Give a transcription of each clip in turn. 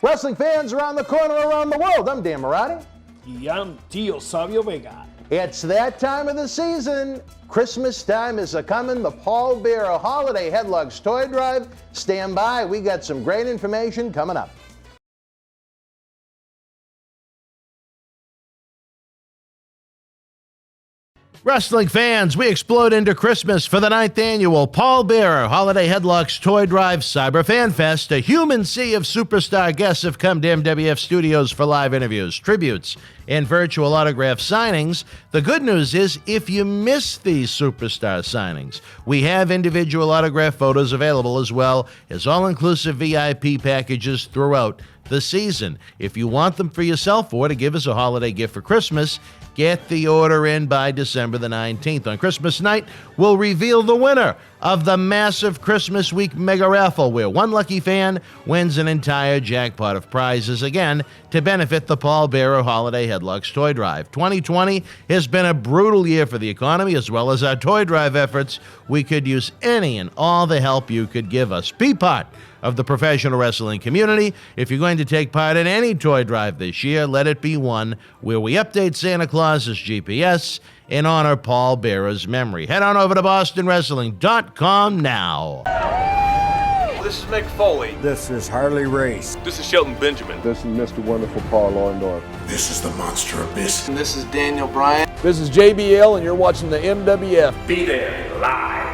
Wrestling fans around the corner, around the world, I'm Dan Marty. Y I'm Tío Savio Vega. It's that time of the season. Christmas time is a-coming. The Paul Bearer Holiday Headlugs Toy Drive. Stand by. We got some great information coming up. Wrestling fans, we explode into Christmas for the 9th annual Paul Bearer Holiday Headlocks Toy Drive Cyber Fan Fest. A human sea of superstar guests have come to MWF Studios for live interviews, tributes, and virtual autograph signings. The good news is, if you miss these superstar signings, we have individual autograph photos available as well as all-inclusive VIP packages throughout the season. If you want them for yourself or to give us a holiday gift for Christmas, get the order in by December the 19th. On Christmas night, we'll reveal the winner of the massive Christmas Week Mega Raffle, where one lucky fan wins an entire jackpot of prizes, again, to benefit the Paul Bearer Holiday Headlocks Toy Drive. 2020 has been a brutal year for the economy, as well as our toy drive efforts. We could use any and all the help you could give us. Be part of the professional wrestling community. If you're going to take part in any toy drive this year, let it be one where we update Santa Claus's GPS and honor Paul Bearer's memory. Head on over to BostonWrestling.com now. This is Mick Foley. This is Harley Race. This is Shelton Benjamin. This is Mr. Wonderful Paul Orndorff. This is the Monster Abyss. And this is Daniel Bryan. This is JBL, and you're watching the MWF. Be there live.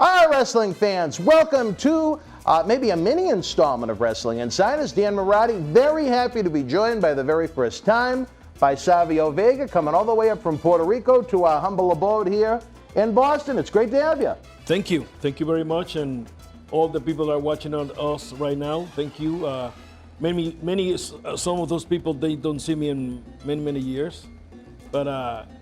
All right, wrestling fans, welcome to maybe a mini installment of Wrestling Insiders. Dan Marty, very happy to be joined by the very first time by Savio Vega, coming all the way up from Puerto Rico to our humble abode here in Boston. It's great to have you. Thank you. Thank you very much. And all the people that are watching on us right now, thank you. Some of those people, they don't see me in many years. But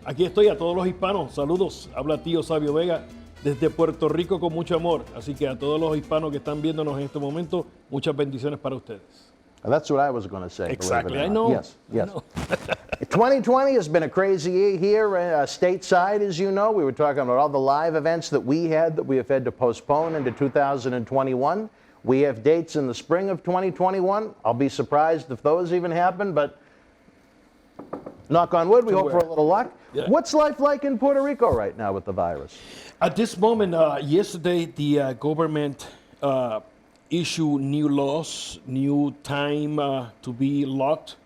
aquí estoy, a todos los hispanos, saludos. Habla Tío Savio Vega desde Puerto Rico con mucho amor. Así que a todos los hispanos que están viéndonos en este momento, muchas bendiciones para ustedes. That's what I was going to say. Exactly, I know. Yes. I know. 2020 has been a crazy year here stateside, as you know. We were talking about all the live events that we have had to postpone into 2021. We have dates in the spring of 2021. I'll be surprised if those even happen, but knock on wood, we hope for a little luck. Yeah. What's life like in Puerto Rico right now with the virus? At this moment, yesterday, the government issued new laws, new time to be locked,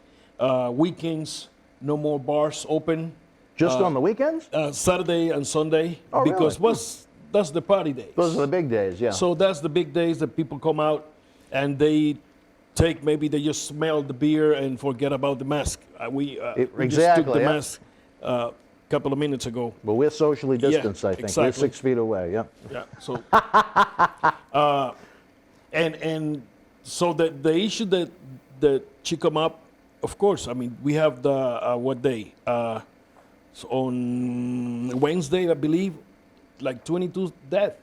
weekends, no more bars open. Just on the weekends? Saturday and Sunday, Oh, because really? that's the party days. Those are the big days, yeah. So that's the big days that people come out and they they just smell the beer and forget about the mask. We just took the mask a couple of minutes ago. But we're socially distanced, I think. Exactly. We're 6 feet away, yeah. Yeah. So, and so the issue that she come up, of course. I mean, we have the what day? So on Wednesday, I believe, like 22 deaths.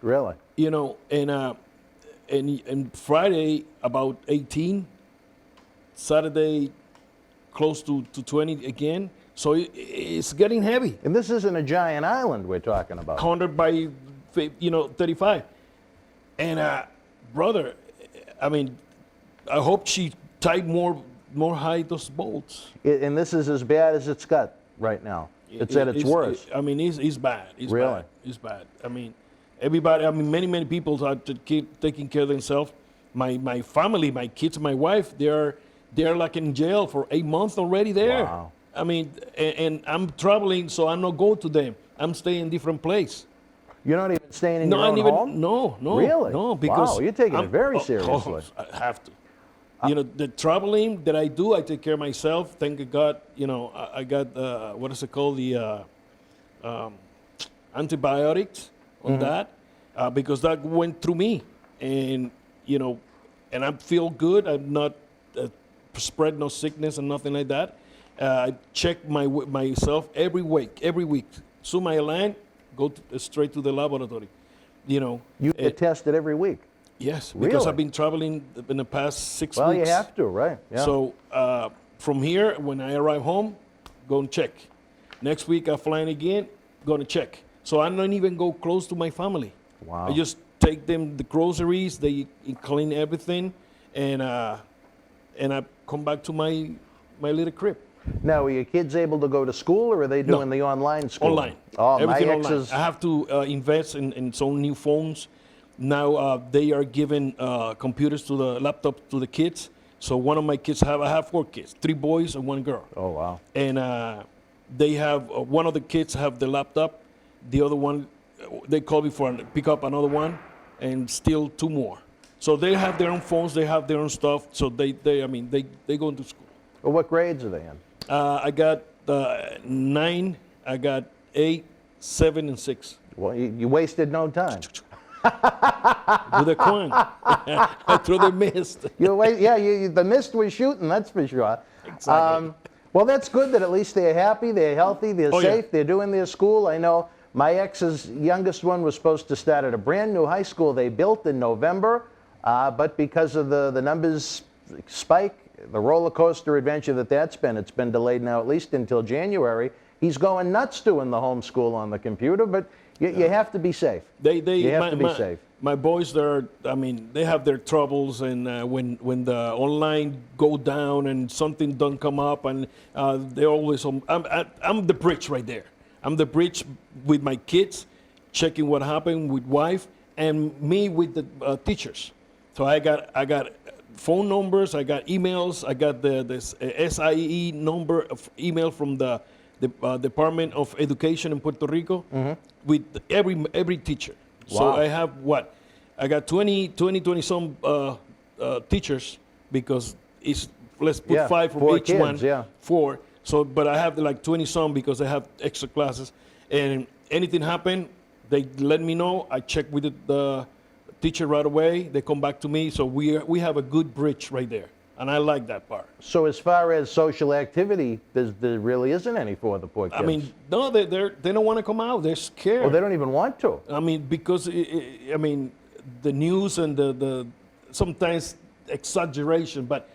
Really? You know, and Friday about 18. Saturday close to 20 again. So it's getting heavy. And this isn't a giant island we're talking about. 100 by 35. And brother, I mean, I hope she tied more high those bolts. And this is as bad as it's got right now. It's at its worst. I mean, it's bad. It's really? bad. It's bad. I mean, everybody. I mean, many people are taking care of themselves. My family, my kids, my wife, they're like in jail for 8 months already there. Wow. I mean, and I'm traveling, so I'm not going to them. I'm staying in different place. You're not even staying in your own home? No. Really? No, because wow, you're taking it very seriously. I have to. You know, the traveling that I do, I take care of myself. Thank God, you know, I got, what is it called, the antibiotics on that, because that went through me. And, you know, and I feel good. I'm not spread no sickness and nothing like that. I check myself every week. So my line, go straight to the laboratory, you know. You get tested every week? Yes, because Really? I've been traveling in the past 6 Well, weeks. you have to, right? Yeah. So from here, when I arrive home, go and check. Next week, I fly in again, go to check. So I don't even go close to my family. Wow. I just take them the groceries, they clean everything, and I come back to my little crib. Now, are your kids able to go to school, or are they doing the online school? Online. Oh, Everything my ex online. is. I have to invest in some new phones. Now they are giving computers to the laptop to the kids. So one of my kids I have 4 kids, 3 boys and 1 girl. Oh, wow. And they have one of the kids have the laptop, the other one they call me for pick up another one, and still 2 more. So they have their own phones, they have their own stuff. So they go into school. Well, what grades are they in? I got 9, I got 8, 7, and 6. Well, you wasted no time. With a coin. Through the mist. The mist was shooting, that's for sure. Exactly. Well, that's good that at least they're happy, they're healthy, they're Oh, yeah. safe, they're doing their school. I know my ex's youngest one was supposed to start at a brand new high school they built in November, but because of the numbers spike, the roller coaster adventure that's been, it's been delayed now at least until January. He's going nuts doing the homeschool on the computer, but you have to be safe. You have to be safe. My boys, they have their troubles, and when the online go down and something don't come up, and they're always on. I'm the bridge right there. I'm the bridge with my kids, checking what happened with wife, and me with the teachers. So I got phone numbers, I got emails, I got this SIE number of email from the Department of Education in Puerto Rico with every teacher. So Wow. I have I got 20 some teachers, because it's, let's put 5 from 4 each kids, one. yeah. 4. So, but I have like 20 some because I have extra classes. And anything happen, they let me know. I check with the teacher right away. They come back to me. So we have a good bridge right there. And I like that part. So as far as social activity, there really isn't any for the poor kids. I mean, no, they don't want to come out. They're scared. well, they don't even want to. I mean, because the news and the sometimes exaggeration, but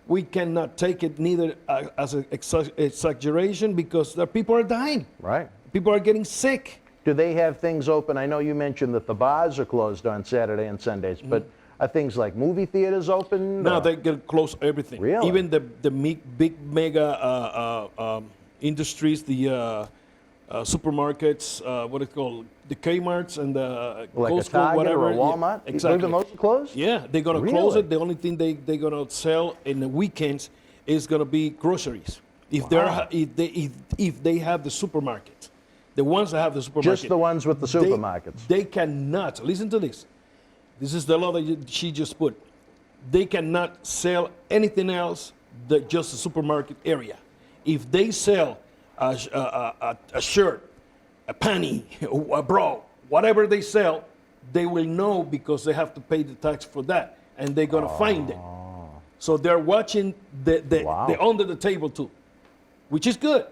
we cannot take it neither as an exaggeration, because the people are dying. Right. People are getting sick. Do they have things open? I know you mentioned that the bars are closed on Saturday and Sundays, but are things like movie theaters open? No, or- they get close everything. Really? Even the big mega industries, the supermarkets, what it's called, the Kmart's and the like Costco, a Target whatever. or a Walmart? Yeah, exactly. Even those are closed? Yeah, they're gonna close Really? it. The only thing they're gonna sell in the weekends is gonna be groceries. If Wow. if they have the supermarket, the ones that have the supermarket, Just the ones with the supermarkets. they cannot. Listen to this. This is the law that she just put. They cannot sell anything else than just the supermarket area. If they sell a shirt, a panty, a bra, whatever they sell, they will know, because they have to pay the tax for that, and they're gonna find it. So they're watching Wow. the under the table too, which is good.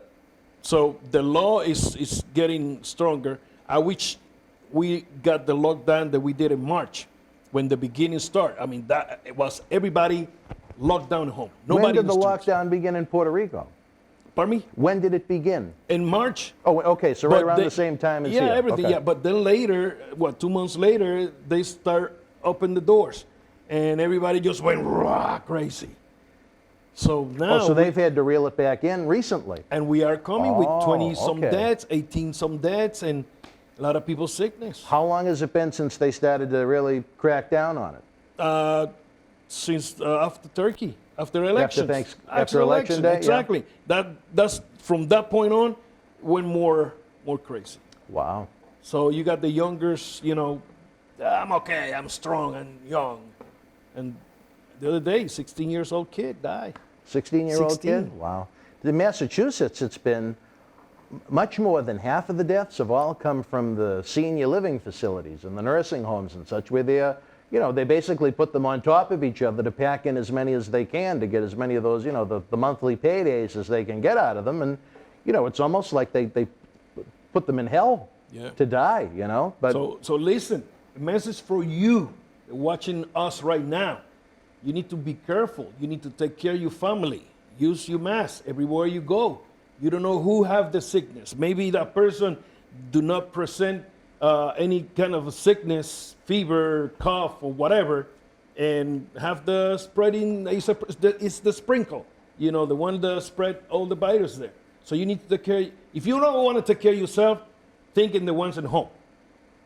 So the law is getting stronger. I wish we got the lockdown that we did in March, when the beginning started. I mean, that it was everybody locked down at home. Nobody When did in the streets. lockdown begin in Puerto Rico? Pardon me? When did it begin? In March. Oh, okay, so right But around they- the same time as yeah, here. everything. Okay. Yeah, but then later, 2 months later, they start open the doors, and everybody just went crazy. So now, Oh, so they've had to reel it back in recently. and we are coming with Oh, 20 some okay. deaths, 18 some deaths, and a lot of people sickness. How long has it been since they started to really crack down on it? Since after Turkey, after elections, after election day, yeah. exactly. That's from that point on when more crazy. Wow. So you got the youngers, I'm okay, I'm strong and young, and the other day, 16 years old kid died. 16-year-old 16. kid? Wow. In Massachusetts, it's been much more than half of the deaths have all come from the senior living facilities and the nursing homes and such, where they basically put them on top of each other to pack in as many as they can to get as many of those, the monthly paydays as they can get out of them. And, it's almost like they put them in hell Yeah. to die, But So listen, a message for you, watching us right now. You need to be careful. You need to take care of your family. Use your mask everywhere you go. You don't know who have the sickness. Maybe that person do not present any kind of a sickness, fever, cough, or whatever, and have the spreading, it's the sprinkle, the one that spread all the virus there. So you need to take care. If you don't want to take care of yourself, think in the ones at home.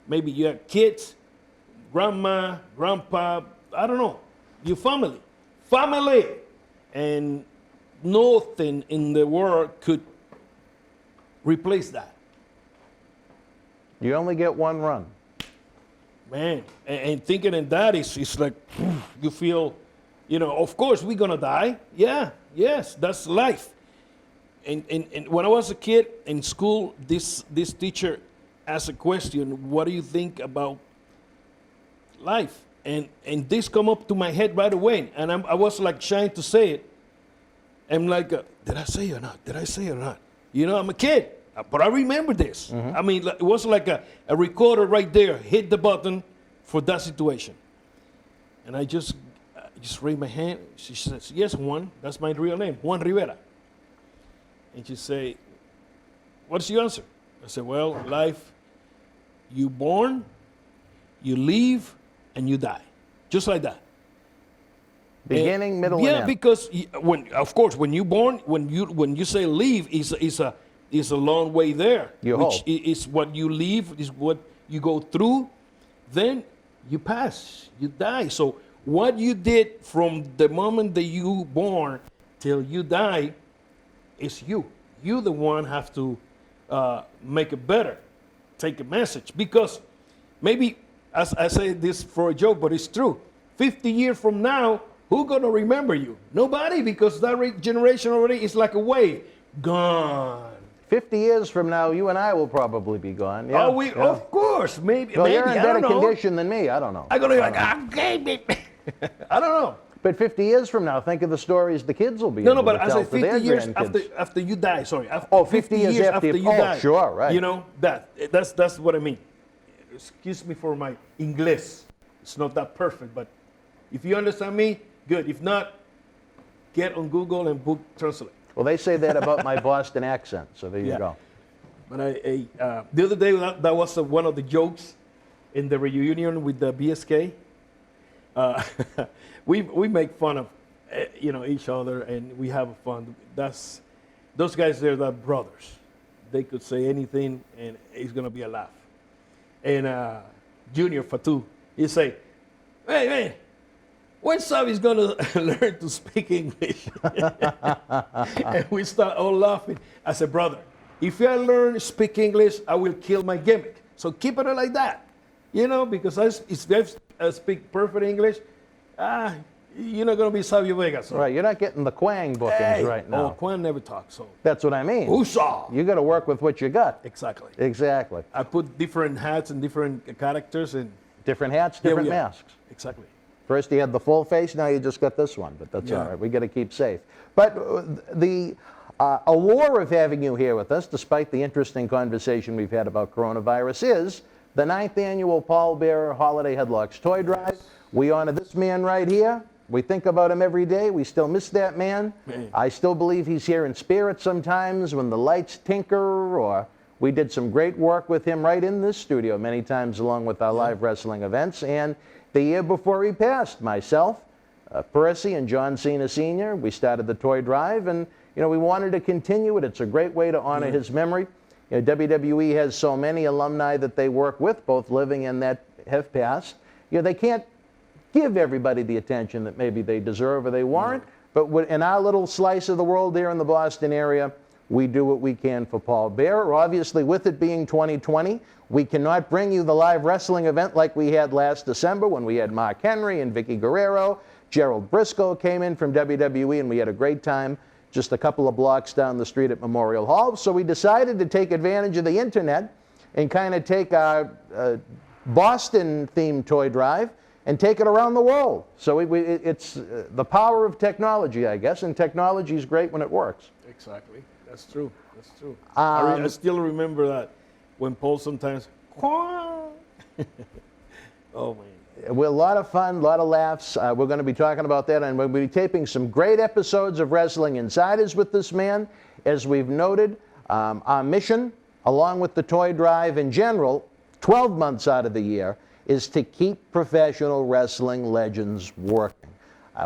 Maybe you have kids, grandma, grandpa, I don't know, your family. Family! And nothing in the world could replace that. You only get one run. Man, and thinking in that is like, you feel, of course we're going to die. Yeah, yes, that's life. And when I was a kid in school, this teacher asked a question, what do you think about life? And this come up to my head right away. And I was like trying to say it. I'm like, did I say it or not? Did I say it or not? I'm a kid, but I remember this. I mean, it was like a recorder right there, hit the button for that situation. And I just raised my hand. She says, yes, Juan, that's my real name, Juan Rivera. And she say, what's your answer? I said, well, life, you born, you live, and you die. Just like that. Beginning, middle, and yeah, end. because when you born, when you say leave, is a long way there. You which hope. is what you leave, is what you go through. Then you pass, you die. So what you did from the moment that you born till you die is you. You the one have to make it better, take a message. Because maybe, as I say this for a joke, but it's true. 50 years from now, who's going to remember you? Nobody, because that generation already is like a wave. Gone. 50 years from now, you and I will probably be gone. Yeah, Yeah. Of course, maybe. Well, maybe, you're in I better don't know. condition than me. I don't know. I'm going to be like, okay, baby. I don't know. But 50 years from now, think of the stories the kids will be No, able but to I tell say to their 50 years grandkids. after you die. Sorry. Oh, 50 years after you oh, die. sure, right. That's what I mean. Excuse me for my English. It's not that perfect, but if you understand me, good. If not, get on Google and book translate. Well, they say that about my Boston accent, so there you Yeah. go. But the other day, that was one of the jokes in the reunion with the BSK. We make fun of each other, and we have fun. Those guys, they're the brothers. They could say anything, and it's gonna be a laugh. And Junior Fatu, he say, "Hey man, when Savio's gonna learn to speak English?" And we start all laughing. I said, "Brother, if I learn to speak English, I will kill my gimmick. So keep it like that, because if I speak perfect English, you're not gonna be Savio Vega." So. Right, you're not getting the Quang bookings right now. Oh, Quan never talks. So That's what I mean. Woosah! You got to work with what you got. Exactly. Exactly. I put different hats and different characters, and Different hats, here different we are. masks. Exactly. First you had the full face, now you just got this one, but that's Yeah. all right. We got to keep safe. But the allure of having you here with us, despite the interesting conversation we've had about coronavirus, is the 9th annual Paul Bearer Holiday Headlocks Toy Drive. We honor this man right here. We think about him every day. We still miss that man. I still believe he's here in spirit sometimes when the lights tinker, or we did some great work with him right in this studio many times along with our live wrestling events. And the year before he passed, myself, Percy, and John Cena Sr., we started the Toy Drive, and we wanted to continue it. It's a great way to honor his memory. WWE has so many alumni that they work with, both living and that have passed. They can't give everybody the attention that maybe they deserve or they warrant, but in our little slice of the world here in the Boston area, we do what we can for Paul Bearer. Obviously, with it being 2020, we cannot bring you the live wrestling event like we had last December when we had Mark Henry and Vicky Guerrero. Gerald Briscoe came in from WWE, and we had a great time just a couple of blocks down the street at Memorial Hall. So we decided to take advantage of the internet and kind of take our Boston-themed toy drive and take it around the world. So it's the power of technology, I guess, and technology is great when it works. Exactly. That's true. That's true. I still remember that when Paul sometimes, Quan. Oh man. We're a lot of fun, a lot of laughs. We're going to be talking about that, and we'll be taping some great episodes of Wrestling Insiders with this man. As we've noted, our mission, along with the toy drive in general, 12 months out of the year, is to keep professional wrestling legends working.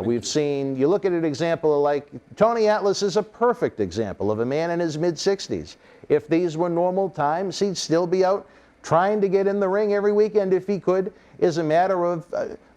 We've seen, you look at an example like, Tony Atlas is a perfect example of a man in his mid-60s. If these were normal times, he'd still be out trying to get in the ring every weekend if he could. Is a matter of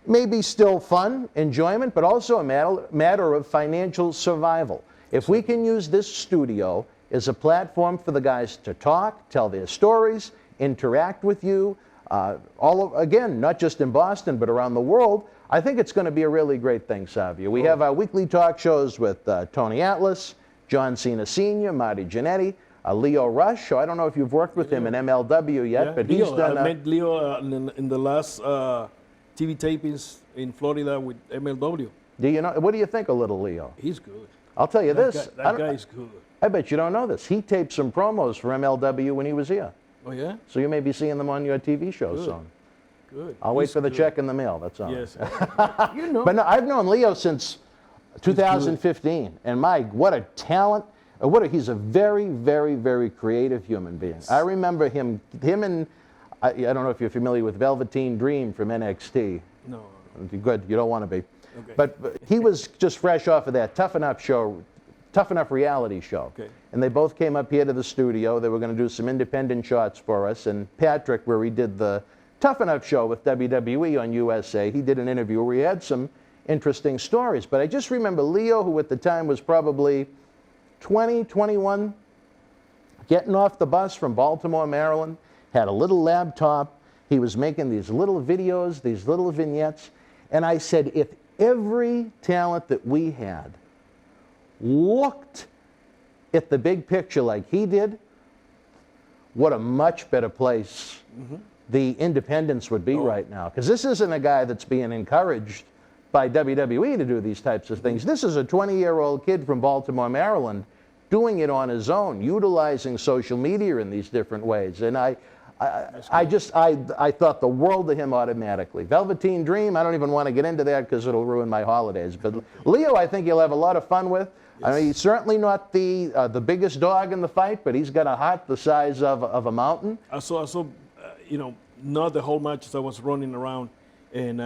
maybe still fun, enjoyment, but also a matter of financial survival. If we can use this studio as a platform for the guys to talk, tell their stories, interact with you, again, not just in Boston, but around the world, I think it's going to be a really great thing, Savio. We have our weekly talk shows with Tony Atlas, John Cena Sr., Marty Jannetty, Leo Rush. I don't know if you've worked with him in MLW yet, but Leo, he's done. I met Leo in the last TV tapings in Florida with MLW. Do you know? What do you think of little Leo? He's good. I'll tell you this. That guy's good. I bet you don't know this. He taped some promos for MLW when he was here. Oh yeah. So you may be seeing them on your TV show soon. Good. I'll wait for the check in the mail. That's all. Yes. You know. But no, I've known Leo since 2015, and what a talent! He's a very, very, very creative human being. I remember him and I don't know if you're familiar with Velveteen Dream from NXT. No. Good, you don't want to be. Okay. But he was just fresh off of that Tough Enough reality show. Okay. And they both came up here to the studio. They were going to do some independent shots for us. And Patrick, where he did the Tough Enough show with WWE on USA, he did an interview where he had some interesting stories. But I just remember Leo, who at the time was probably 20, 21, getting off the bus from Baltimore, Maryland, had a little laptop. He was making these little videos, these little vignettes. And I said, if every talent that we had looked at the big picture like he did, what a much better place the independents would be right now. Because this isn't a guy that's being encouraged by WWE to do these types of things. This is a 20-year-old kid from Baltimore, Maryland, doing it on his own, utilizing social media in these different ways. And I thought the world of him automatically. Velveteen Dream, I don't even want to get into that because it'll ruin my holidays. But Leo, I think you'll have a lot of fun with. Yes. I mean, he's certainly not the biggest dog in the fight, but he's got a heart the size of a mountain. I saw, not the whole matches. I was running around and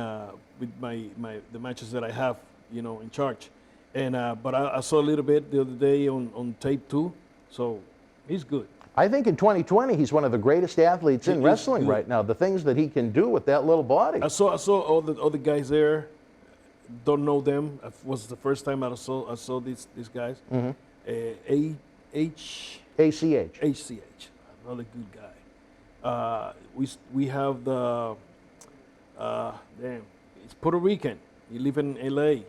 with the matches that I have, in charge. And but I saw a little bit the other day on tape too. So he's good. I think in 2020 he's one of the greatest athletes in wrestling right now. The things that he can do with that little body. I saw all the other guys there. Don't know them. It was the first time I saw these guys. ACH, another good guy. We have the it's Puerto Rican. He live in LA.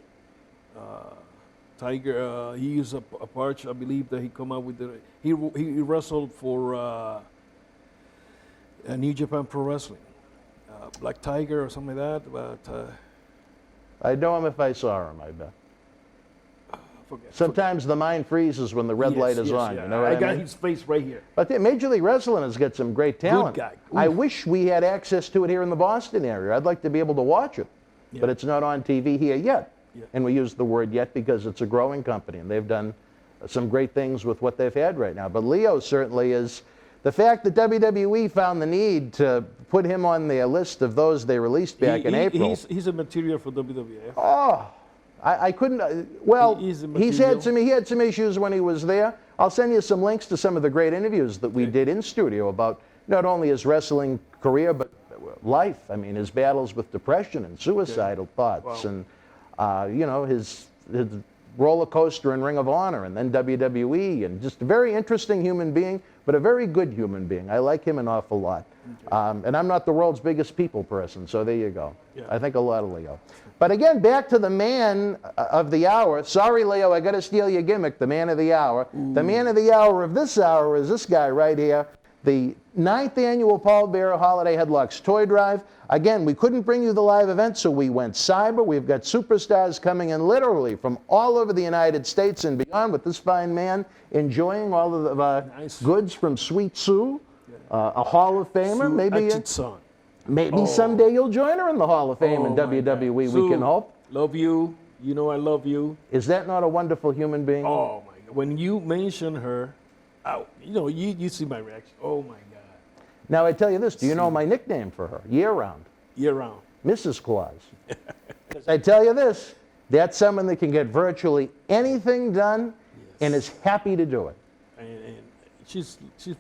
Tiger. He is a part. I believe that he come out with he wrestled for New Japan Pro Wrestling, Black Tiger or something like that. But I know him if I saw him. I bet. Sometimes the mind freezes when the red light is on. Yeah. You know what I got mean? his face right here. But Major League Wrestling has got some great talent. Good guy. I wish we had access to it here in the Boston area. I'd like to be able to watch it, but it's not on TV here yet. Yeah. And we use the word yet because it's a growing company, and they've done some great things with what they've had right now. But Leo certainly is. The fact that WWE found the need to put him on their list of those they released back in April. He's a material for WWE. Oh, I couldn't. He had some issues when he was there. I'll send you some links to some of the great interviews that we did in studio about not only his wrestling career but life. I mean, his battles with depression and suicidal thoughts, and his roller coaster in Ring of Honor, and then WWE, and just a very interesting human being, but a very good human being. I like him an awful lot. And I'm not the world's biggest people person, so there you go. Yeah. I think a lot of Leo. But again, back to the man of the hour. Sorry, Leo, I got to steal your gimmick, the man of the hour. Ooh. The man of the hour of this hour is this guy right here, the 9th annual Paul Bearer Holiday Headlocks Toy Drive. Again, we couldn't bring you the live event, so we went cyber. We've got superstars coming in literally from all over the United States and beyond with this fine man enjoying all of the goods from Sweet Sue, a Hall of Famer. Sue maybe Atchison. Maybe someday you'll join her in the Hall of Fame in my God. WWE, we Sue, can hope. Love you. You know I love you. Is that not a wonderful human being? Oh my God. When you mention her, you see my reaction. Oh my God. Now I tell you this, do you know my nickname for her, year-round? Year-round. Mrs. Claus. I tell you this, that's someone that can get virtually anything done and is happy to do it. And she's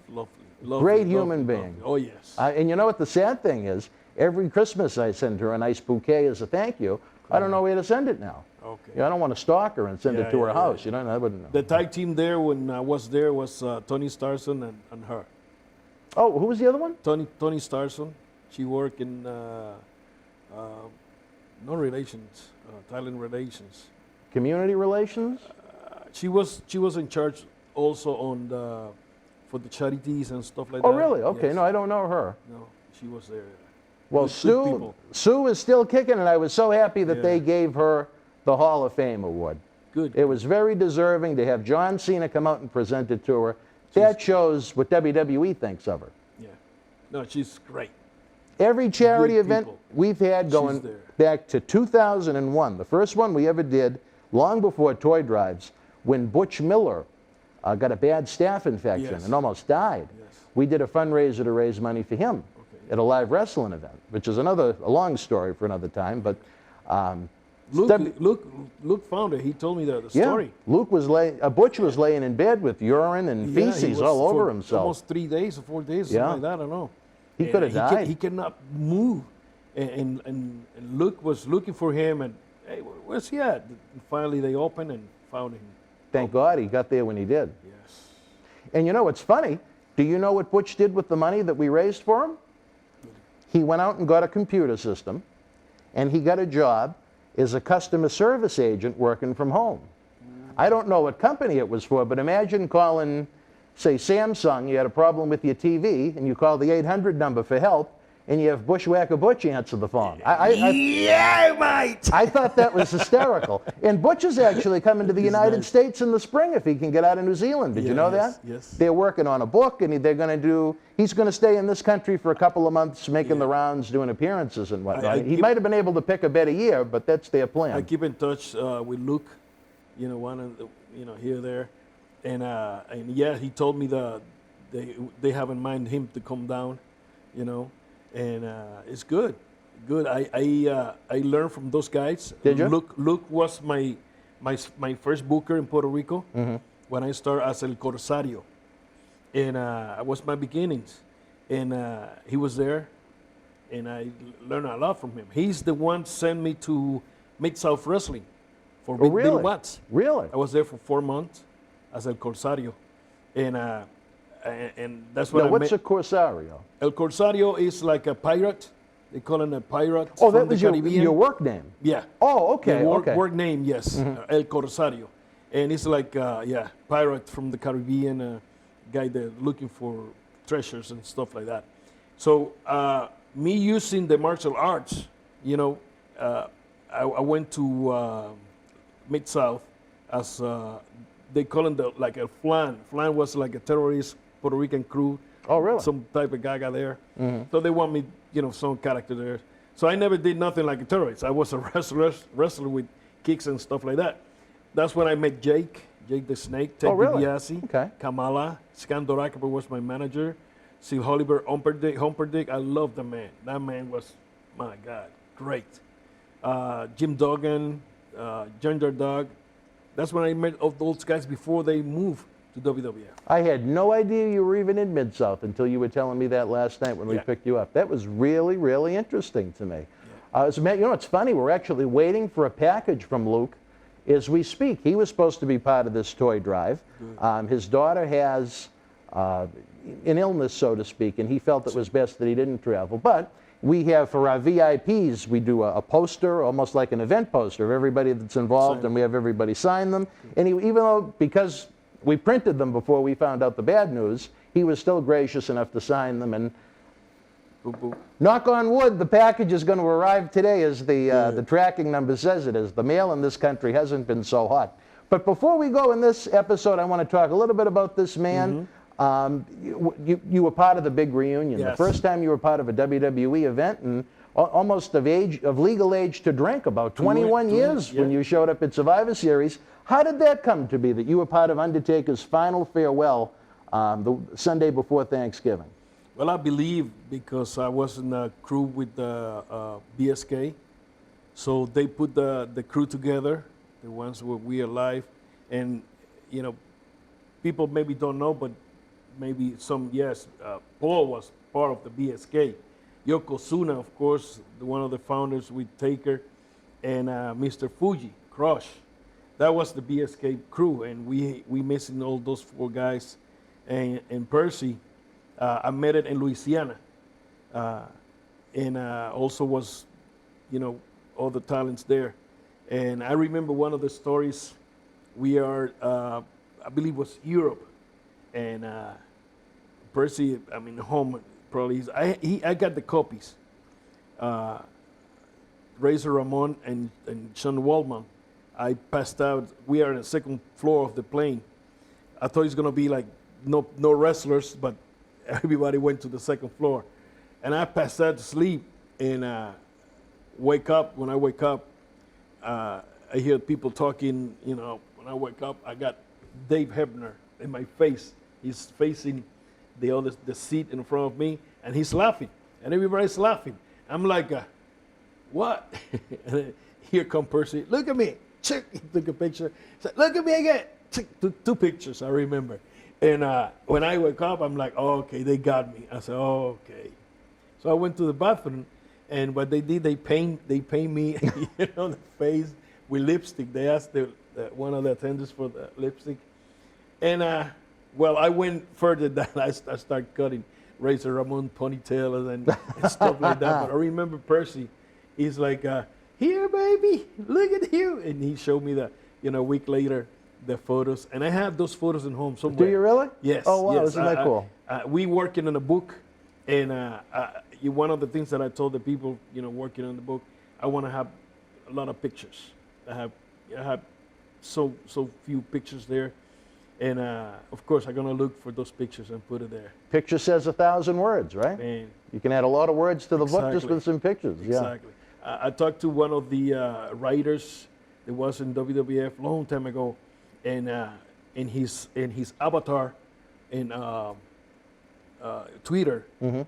lovely. Great human being. Oh, yes. And you know what the sad thing is? Every Christmas I send her a nice bouquet as a thank you. I don't know where to send it now. Okay. You know, I don't want to stalk her and send it to her house. Yeah. You know, I wouldn't know. The tag team there when I was there was Tony Starson and her. Oh, who was the other one? Tony Starson. She worked in no relations, Thailand relations. Community relations? She was in charge also on for the charities and stuff like that. Oh, really? Okay, Yes. no, I don't know her. No, she was there. Well, Good people. Sue is still kicking, and I was so happy that they gave her the Hall of Fame award. Good. It was very deserving to have John Cena come out and present it to her. That shows what WWE thinks of her. Yeah. No, she's great. Every charity Good event people. we've had going there. back to 2001, the first one we ever did, long before toy drives, when Butch Miller got a bad staph infection Yes. and almost died. Yes. We did a fundraiser to raise money for him at a live wrestling event, which is a long story for another time. But Luke found it. He told me the story. Luke was Butch was laying in bed with urine and Yeah, he feces was all over for himself. Almost 3 days or 4 days, Yeah. something like that. I don't know. He could have died. He cannot move, and Luke was looking for him, and hey, where's he at? And finally, they opened and found him. Thank God he got there when he did. Yes. And you know what's funny? Do you know what Butch did with the money that we raised for him? He went out and got a computer system, and he got a job as a customer service agent working from home. I don't know what company it was for, but imagine calling, say, Samsung, you had a problem with your TV, and you call the 800 number for help, and you have Bushwhacker Butch answer the phone. Yeah, mate. I thought that was hysterical. And Butch is actually coming to the United States in the spring if he can get out of New Zealand. Did you know yes, that? yes. They're working on a book, and he's going to stay in this country for a couple of months, making the rounds, doing appearances and whatnot. He might have been able to pick a better year, but that's their plan. I keep in touch with Luke, here, there, and yeah, he told me they have in mind him to come down, and it's good. I learned from those guys. Did you? Luke was my first booker in Puerto Rico when I started as El Corsario, and it was my beginnings, and he was there, and I learned a lot from him. He's the one sent me to Mid-South Wrestling for Billy Watts. Really? I was there for 4 months as El Corsario, and that's what Now, I what's met. a Corsario? El Corsario is like a pirate. They call him a pirate Oh, from that the was Caribbean. your work name? Yeah. Oh, okay, The okay. work name, yes. El Corsario. And it's like, pirate from the Caribbean, guy that looking for treasures and stuff like that. So me using the martial arts, I went to Mid-South as, they call him like a flan. Flan was like a terrorist Puerto Rican crew. Oh, really? Some type of gaga there. So they want me, some character there. So I never did nothing like a terrorist. I was a wrestler with kicks and stuff like that. That's when I met Jake the Snake, Ted really? DiBiase, Okay. Kamala, Scandorakeper was my manager, Steve Oliver, Humperdick. I love the man. That man was, my God, great. Jim Duggan, Ginger Dog. That's when I met all those guys before they moved to WWF. I had no idea you were even in Mid-South until you were telling me that last night when we picked you up. That was really, really interesting to me. It's funny, we're actually waiting for a package from Luke as we speak. He was supposed to be part of this toy drive. His daughter has an illness, so to speak, and he felt it was best that he didn't travel. But we have, for our VIPs, we do a poster, almost like an event poster of everybody that's involved, and we have everybody sign them. And because we printed them before we found out the bad news, he was still gracious enough to sign them. And knock on wood, the package is going to arrive today, as the tracking number says it is. The mail in this country hasn't been so hot. But before we go in this episode, I want to talk a little bit about this man. You were part of the big reunion. Yes. The first time you were part of a WWE event, and almost of legal age to drink, about 21 years when you showed up at Survivor Series. How did that come to be that you were part of Undertaker's final farewell the Sunday before Thanksgiving? Well, I believe because I was in a crew with the BSK, so they put the crew together, the ones who we alive, and you know, people maybe don't know, but maybe some yes. Paul was part of the BSK. Yokozuna, of course, one of the founders with Taker, and Mr. Fuji, Crush. That was the BSK crew, and we missing all those four guys, and Percy. I met it in Louisiana, and also was, you know, all the talents there. And I remember one of the stories. We are, I believe, it was Europe, and Percy. I mean, home probably. I got the copies. Razor Ramon and Sean Waldman. I passed out. We are on the second floor of the plane. I thought it's gonna be like no wrestlers, but everybody went to the second floor, and I passed out to sleep and wake up. When I wake up, I hear people talking. You know, when I wake up, I got Dave Hebner in my face. He's facing the seat in front of me, and he's laughing, and everybody's laughing. I'm like, what? And here come Percy. Look at me. Check. He took a picture. Said, look at me again. Took two pictures, I remember. And when I wake up, I'm like, oh, okay, they got me. I said, oh, okay. So I went to the bathroom, and what they did, they paint me, you know, the face with lipstick. They asked one of the attendants for the lipstick, and well, I went further than I started cutting Razor Ramon ponytails and stuff like that. But I remember Percy. He's like, here, baby, look at you, and he showed me that, you know, a week later. The photos, and I have those photos at home somewhere. Do you really? Yes. Oh wow, yes. isn't that cool? We working on a book, and one of the things that I told the people, you know, working on the book, I want to have a lot of pictures. I have so few pictures there, and of course I'm gonna look for those pictures and put it there. Picture says 1,000 words, right? Man. You can add a lot of words to the book just with some pictures. Exactly. Yeah. I talked to one of the writers that was in WWF a long time ago. And in his avatar in Twitter,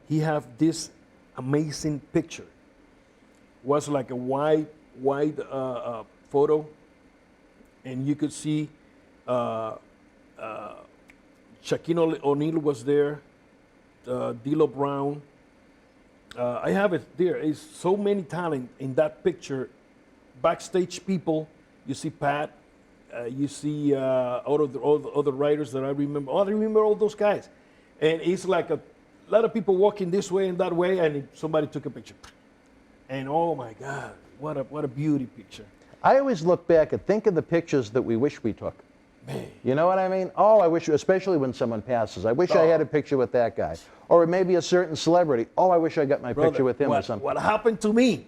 he have this amazing picture. Was like a wide photo, and you could see Shaquille O'Neal was there, D'Lo Brown. I have it there. It's so many talent in that picture. Backstage people, you see Pat. You see all the other writers that I remember. Oh, I remember all those guys. And it's like a lot of people walking this way and that way, and somebody took a picture. And oh my God, what a beauty picture. I always look back and think of the pictures that we wish we took. Man. You know what I mean? Oh, I wish, especially when someone passes, I wish I had a picture with that guy. Or maybe a certain celebrity. Oh, I wish I got my picture with him or something. What happened to me?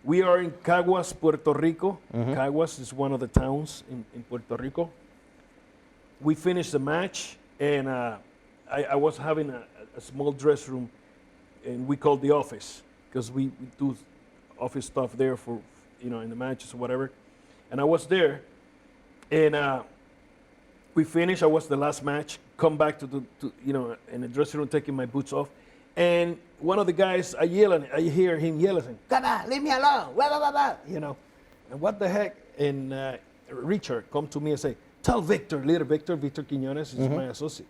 We are in Caguas, Puerto Rico. Caguas is one of the towns in Puerto Rico. We finished the match, and I was having a small dress room, and we called the office, because we do office stuff there for, you know, in the matches or whatever. And I was there, and we finished. I was the last match. Come back to you know, in the dressing room, taking my boots off. And one of the guys, I hear him yelling, "Come on, leave me alone!" Blah, blah, blah, blah. You know, and what the heck? And Richard come to me and say, "Tell Victor, little Victor Quiñones is my associate."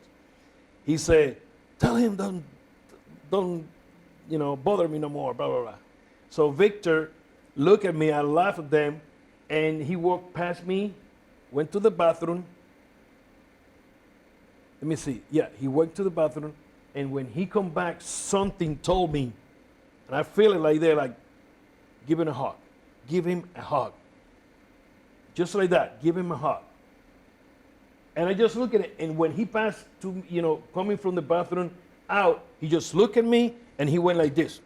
He said, "Tell him don't, you know, bother me no more." Blah blah blah. So Victor looked at me. I laughed at them, and he walked past me, went to the bathroom. Let me see. Yeah, he went to the bathroom. And when he come back, something told me, and I feel it like they're like, give him a hug. Give him a hug. Just like that, give him a hug. And I just look at it, and when he passed to, you know, coming from the bathroom out, he just looked at me, and he went like this.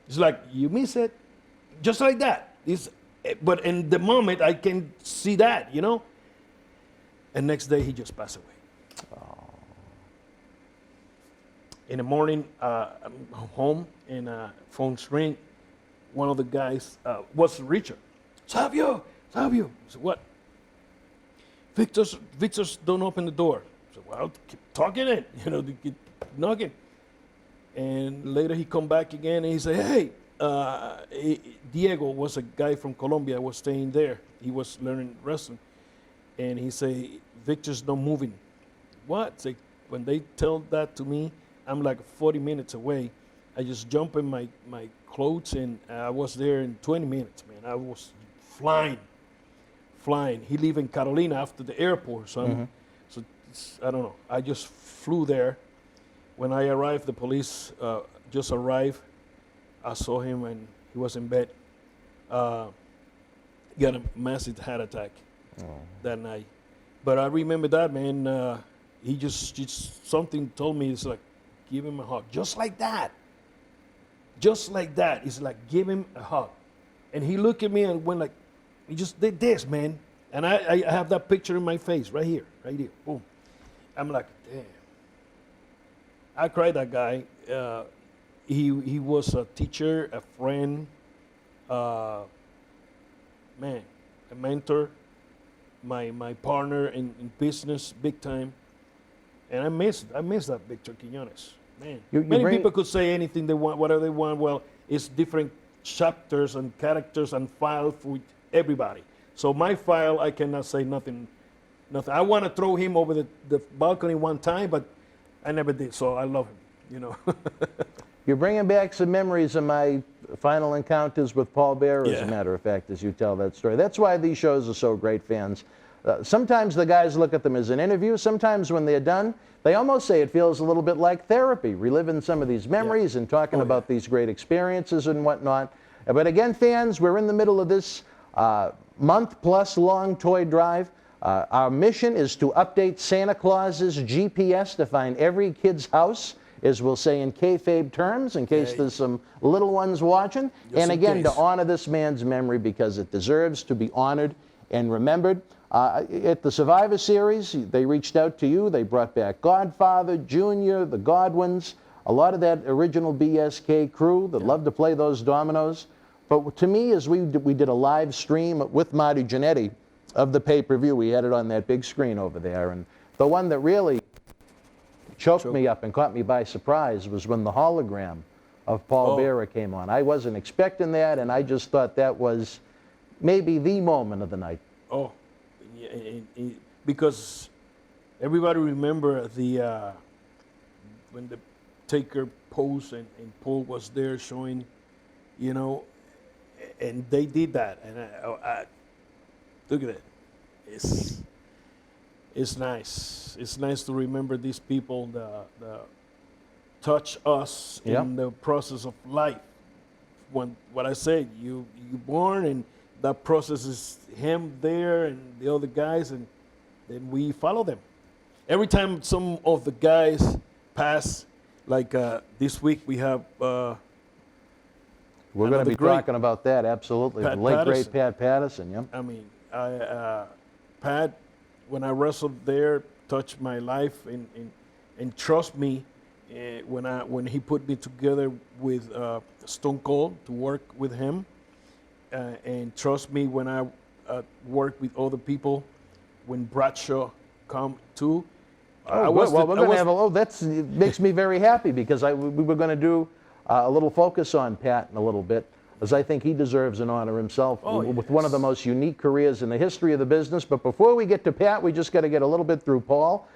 It's like, you miss it? Just like that. But in the moment, I can see that, you know? And next day, he just passed away. In the morning, I'm home, and phone's ring. One of the guys was Richard. Savio. I said, what? Victor's don't open the door. I said, well, keep talking it. They keep knocking. And later he come back again, and he said, hey, Diego was a guy from Colombia, was staying there. He was learning wrestling. And he said, Victor's not moving. What? Like, when they tell that to me, I'm like 40 minutes away. I just jump in my clothes, and I was there in 20 minutes, man. I was flying. He live in Carolina after the airport, so I don't know. I just flew there. When I arrived, the police just arrived. I saw him, and he was in bed. He got a massive heart attack that night. But I remember that, man. He just something told me, it's like, give him a hug. Just like that. It's like, give him a hug. And he looked at me and went like, he just did this, man. And I have that picture in my face right here. Boom. I'm like, damn. I cried, that guy. He was a teacher, a friend, man, a mentor, my partner in business, big time. And I miss that Victor Quiñones. Man, many people could say anything they want, whatever they want. Well, it's different chapters and characters and files for everybody. So my file, I cannot say nothing. I want to throw him over the balcony one time, but I never did. So I love him, You're bringing back some memories of my final encounters with Paul Bearer, as a matter of fact, as you tell that story. That's why these shows are so great, fans. Sometimes the guys look at them as an interview. Sometimes when they're done, they almost say it feels a little bit like therapy, reliving some of these memories and talking about these great experiences and whatnot. But again, fans, we're in the middle of this month-plus-long toy drive. Our mission is to update Santa Claus's GPS to find every kid's house, as we'll say in kayfabe terms, in case there's some little ones watching. And again, to honor this man's memory, because it deserves to be honored and remembered. At the Survivor Series, they reached out to you. They brought back Godfather, Junior, the Godwins, a lot of that original BSK crew that loved to play those dominoes. But to me, as we did a live stream with Marty Jannetty of the pay-per-view, we had it on that big screen over there. And the one that really choked me up and caught me by surprise was when the hologram of Paul Bearer came on. I wasn't expecting that, and I just thought that was maybe the moment of the night. Oh, because everybody remember when the Taker posed and Paul was there showing, and they did that, and I look at it. It's nice. It's nice to remember these people that touch us in the process of life. What I said, you born, and that process is him there and the other guys, and then we follow them. Every time some of the guys pass, like this week we have. We're going to be talking about that, absolutely. The late, great Pat Patterson, yeah. I mean, Pat, when I wrestled there, touched my life and trust me when he put me together with Stone Cold to work with him, and trust me when I work with other people, when Bradshaw come too. That makes me very happy, because we were going to do a little focus on Pat in a little bit, as I think he deserves an honor himself with one of the most unique careers in the history of the business. But before we get to Pat, we just got to get a little bit through Paul.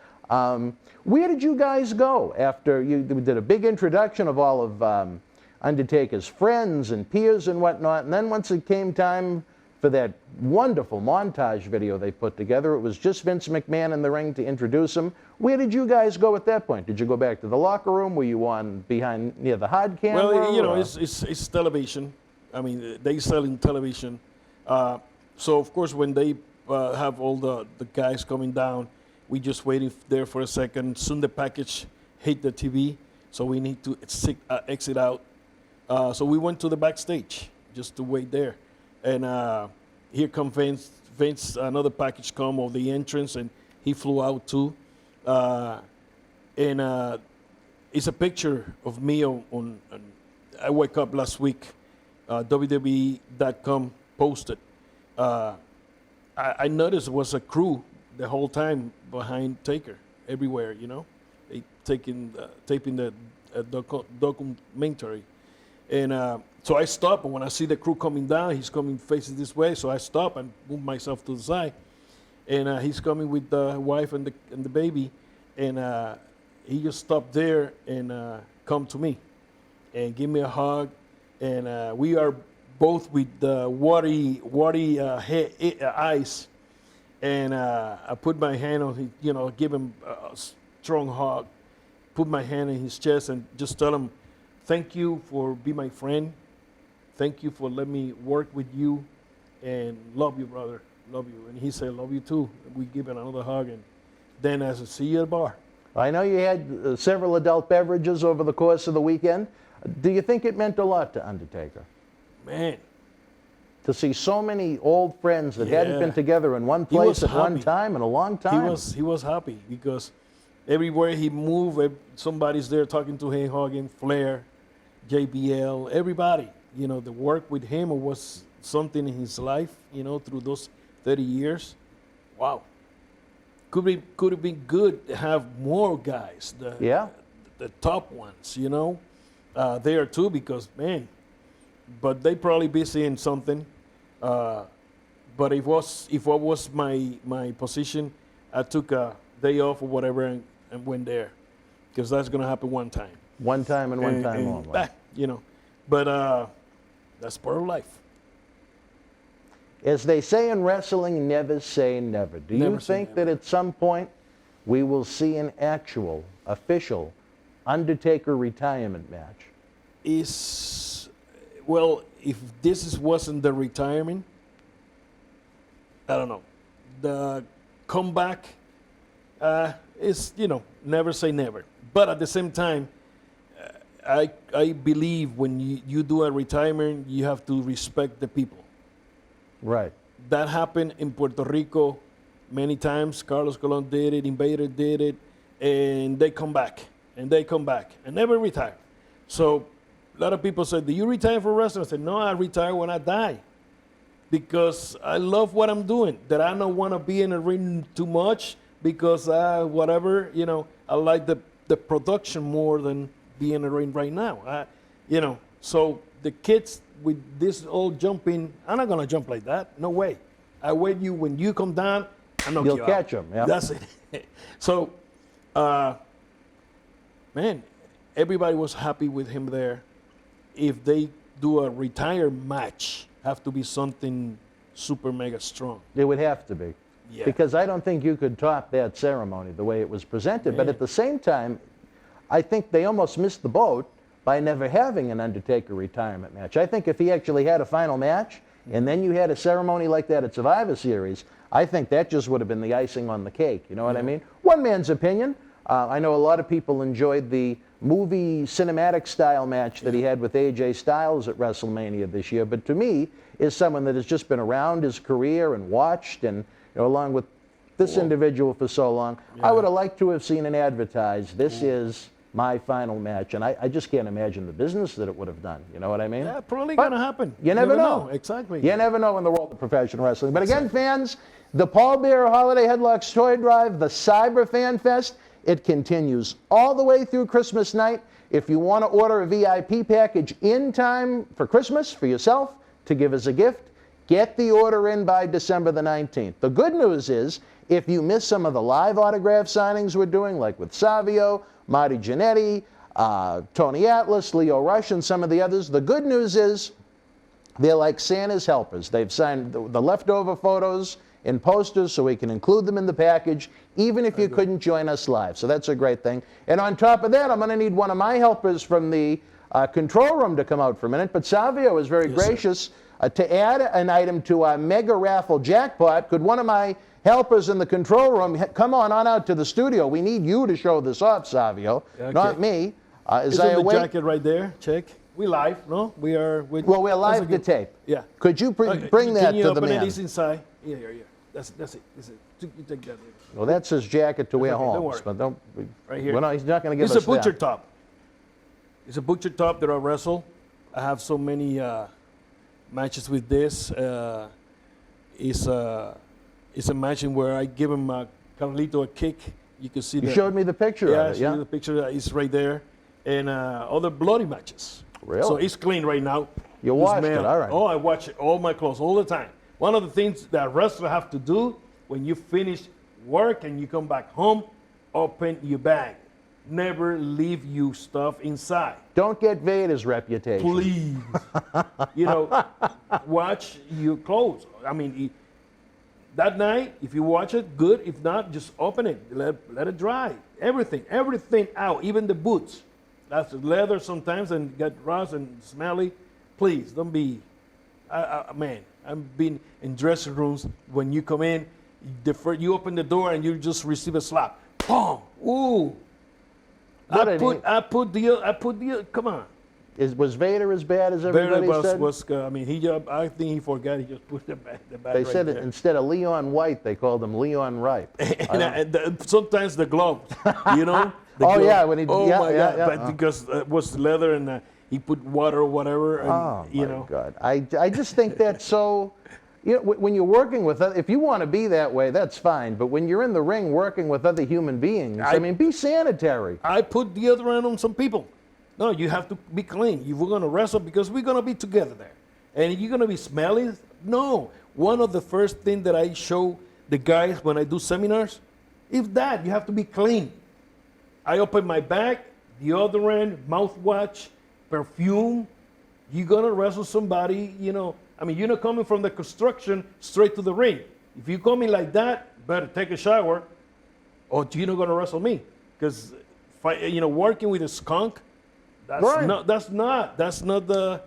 Where did you guys go after we did a big introduction of all of Undertaker's friends and peers and whatnot, and then once it came time for that wonderful montage video they put together, it was just Vince McMahon in the ring to introduce him. Where did you guys go at that point? Did you go back to the locker room? Were you on behind near the hard camera? Well, it's television. I mean, they selling television. So of course, when they have all the guys coming down, we just waiting there for a second. Soon the package hit the TV, so we need to exit out. So we went to the backstage just to wait there. And here comes Vince, another package come of the entrance, and He flew out too. And it's a picture of me on I woke up last week. WWE.com posted. I noticed it was a crew the whole time behind Taker, everywhere, you know. They taping the documentary. And so I stop, and when I see the crew coming down, he's coming facing this way, so I stop and move myself to the side. And he's coming with the wife and the baby, and he just stopped there and come to me and give me a hug. And we are both with watery eyes. And I put my hand on his, you know, give him a strong hug, put my hand in his chest and just tell him, thank you for being my friend. Thank you for letting me work with you, and love you, brother, love you. And he said, love you too. We give it another hug, and then I said, see you at the bar. I know you had several adult beverages over the course of the weekend. Do you think it meant a lot to Undertaker? Man. To see so many old friends that hadn't been Yeah. together in one He was place at one happy. time in a long time. He was happy because everywhere he moved, somebody's there talking to him, hugging Flair, JBL, everybody. You know, the work with him was something in his life, you know, through those 30 years. Wow. Could have been good to have more guys, the top ones, you know, there too, because, man, but they probably busy in something. But if what was my position, I took a day off or whatever and went there, because that's gonna happen one time. One time and one time only. You know, but that's part of life. As they say in wrestling, never say never. Do you Never say think never. that at some point we will see an actual, official Undertaker retirement match? Well, if wasn't the retirement, I don't know. The comeback is, you know, never say never. But at the same time, I believe when you do a retirement, you have to respect the people. Right. That happened in Puerto Rico many times. Carlos Colon did it, Invader did it, and they come back, and never retire. So a lot of people said, do you retire for wrestling? I said, no, I retire when I die, because I love what I'm doing, that I don't want to be in the ring too much, because whatever, you know, I like the production more than being in the ring right now. You know, so the kids with this old jumping, I'm not going to jump like that. No way. I wait you when you come down, I knock You'll you catch out. them, yeah. That's it. So, man, everybody was happy with him there. If they do a retire match, have to be something super mega strong. It would have to be. Yeah. Because I don't think you could top that ceremony the way it was presented. But Yeah. at the same time, I think they almost missed the boat by never having an Undertaker retirement match. I think if he actually had a final match, and then you had a ceremony like that at Survivor Series, I think that just would have been the icing on the cake. You know what I mean? One man's opinion. I know a lot of people enjoyed the movie cinematic style match that he had with AJ Styles at WrestleMania this year. But to me, is someone that has just been around his career and watched, and you know, along with this individual for so long, I would have liked to have seen an advertised, this is my final match. And I just can't imagine the business that it would have done. You know what I mean? Yeah, probably But going to happen. You never know. Exactly. You never know in the world of professional wrestling. But again, fans, the Paul Bearer Holiday Headlocks Toy Drive, the Cyber Fan Fest, it continues all the way through Christmas night. If you want to order a VIP package in time for Christmas for yourself to give as a gift, get the order in by December the 19th. The good news is, if you miss some of the live autograph signings we're doing, like with Savio, Marty Jannetty, Tony Atlas, Leo Rush, and some of the others, the good news is they're like Santa's helpers. They've signed the leftover photos in posters so we can include them in the package, even if you couldn't join us live. So that's a great thing. And on top of that, I'm going to need one of my helpers from the control room to come out for a minute. But Savio is very gracious to add an item to our mega raffle jackpot. Could one of my helpers in the control room come on out to the studio? We need you to show this off, Savio, not me. It's on the jacket right there. Check. We live, no? We're live to tape. Yeah. Could you bring that can you to the open man? it? It's inside. Yeah. That's it. That's it. You take that. Well, that's his jacket to wear okay, don't home. worry. But don't. Right here. Well, no, he's not going to give It's us a butcher that. top. It's a butcher top that I wrestle. I have so many matches with this. It's a match in where I give him Carlito a kick. You can see You that. showed me the picture Yeah, I of it. showed Yeah. you the picture. It's right there. And other bloody matches. Really? So it's clean right now. You This watched man- it, all right. Oh, I watch it, all my clothes, all the time. One of the things that wrestlers have to do when you finish work and you come back home, open your bag. Never leave your stuff inside. Don't get Vader's reputation. Please. Watch your clothes. I mean, that night, if you watch it, good. If not, just open it. Let it dry. Everything out, even the boots. That's the leather sometimes and get rust and smelly. Please, don't be, man, I've been in dressing rooms when you come in, you open the door and you just receive a slap. Boom! Ooh! What I an put the, come on. Was Vader as bad as everybody said? I think he forgot. He just put the back They right said there. instead of Leon White, they called him Leon Ripe. Sometimes the gloves, the Oh, glove. yeah, when he- oh yeah, my yeah, God, yeah. but because it was leather and he put water or whatever, and Oh, my God. I just think that's so, when you're working with, if you want to be that way, that's fine. But when you're in the ring working with other human beings, I mean, be sanitary. I put deodorant on some people. No, you have to be clean. If we're going to wrestle, because we're going to be together there. And you're going to be smelly? No. One of the first things that I show the guys when I do seminars, is that you have to be clean. I open my bag, deodorant, mouthwash, perfume. You're going to wrestle somebody, you're not coming from the construction straight to the ring. If you come in like that, better take a shower or you're not going to wrestle me. Because, working with a skunk, that's Right. that's not the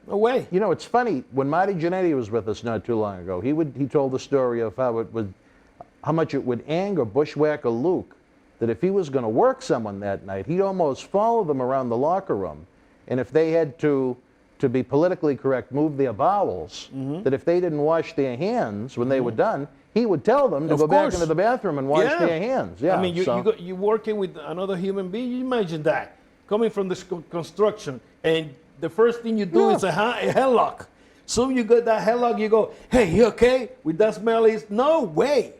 way. It's funny, when Marty Jannetty was with us not too long ago, he told the story of how much it would anger Bushwhacker Luke that if he was going to work someone that night, he'd almost follow them around the locker room. And if they had to be politically correct, move their bowels, that if they didn't wash their hands when they were done, he would tell them to Of go back course. into the bathroom and wash their hands. Yeah, I mean, you're working with another human being. You imagine that. Coming from the construction, and the first thing you do is a headlock. Soon you get that headlock, you go, hey, you okay? With that smell is, no way.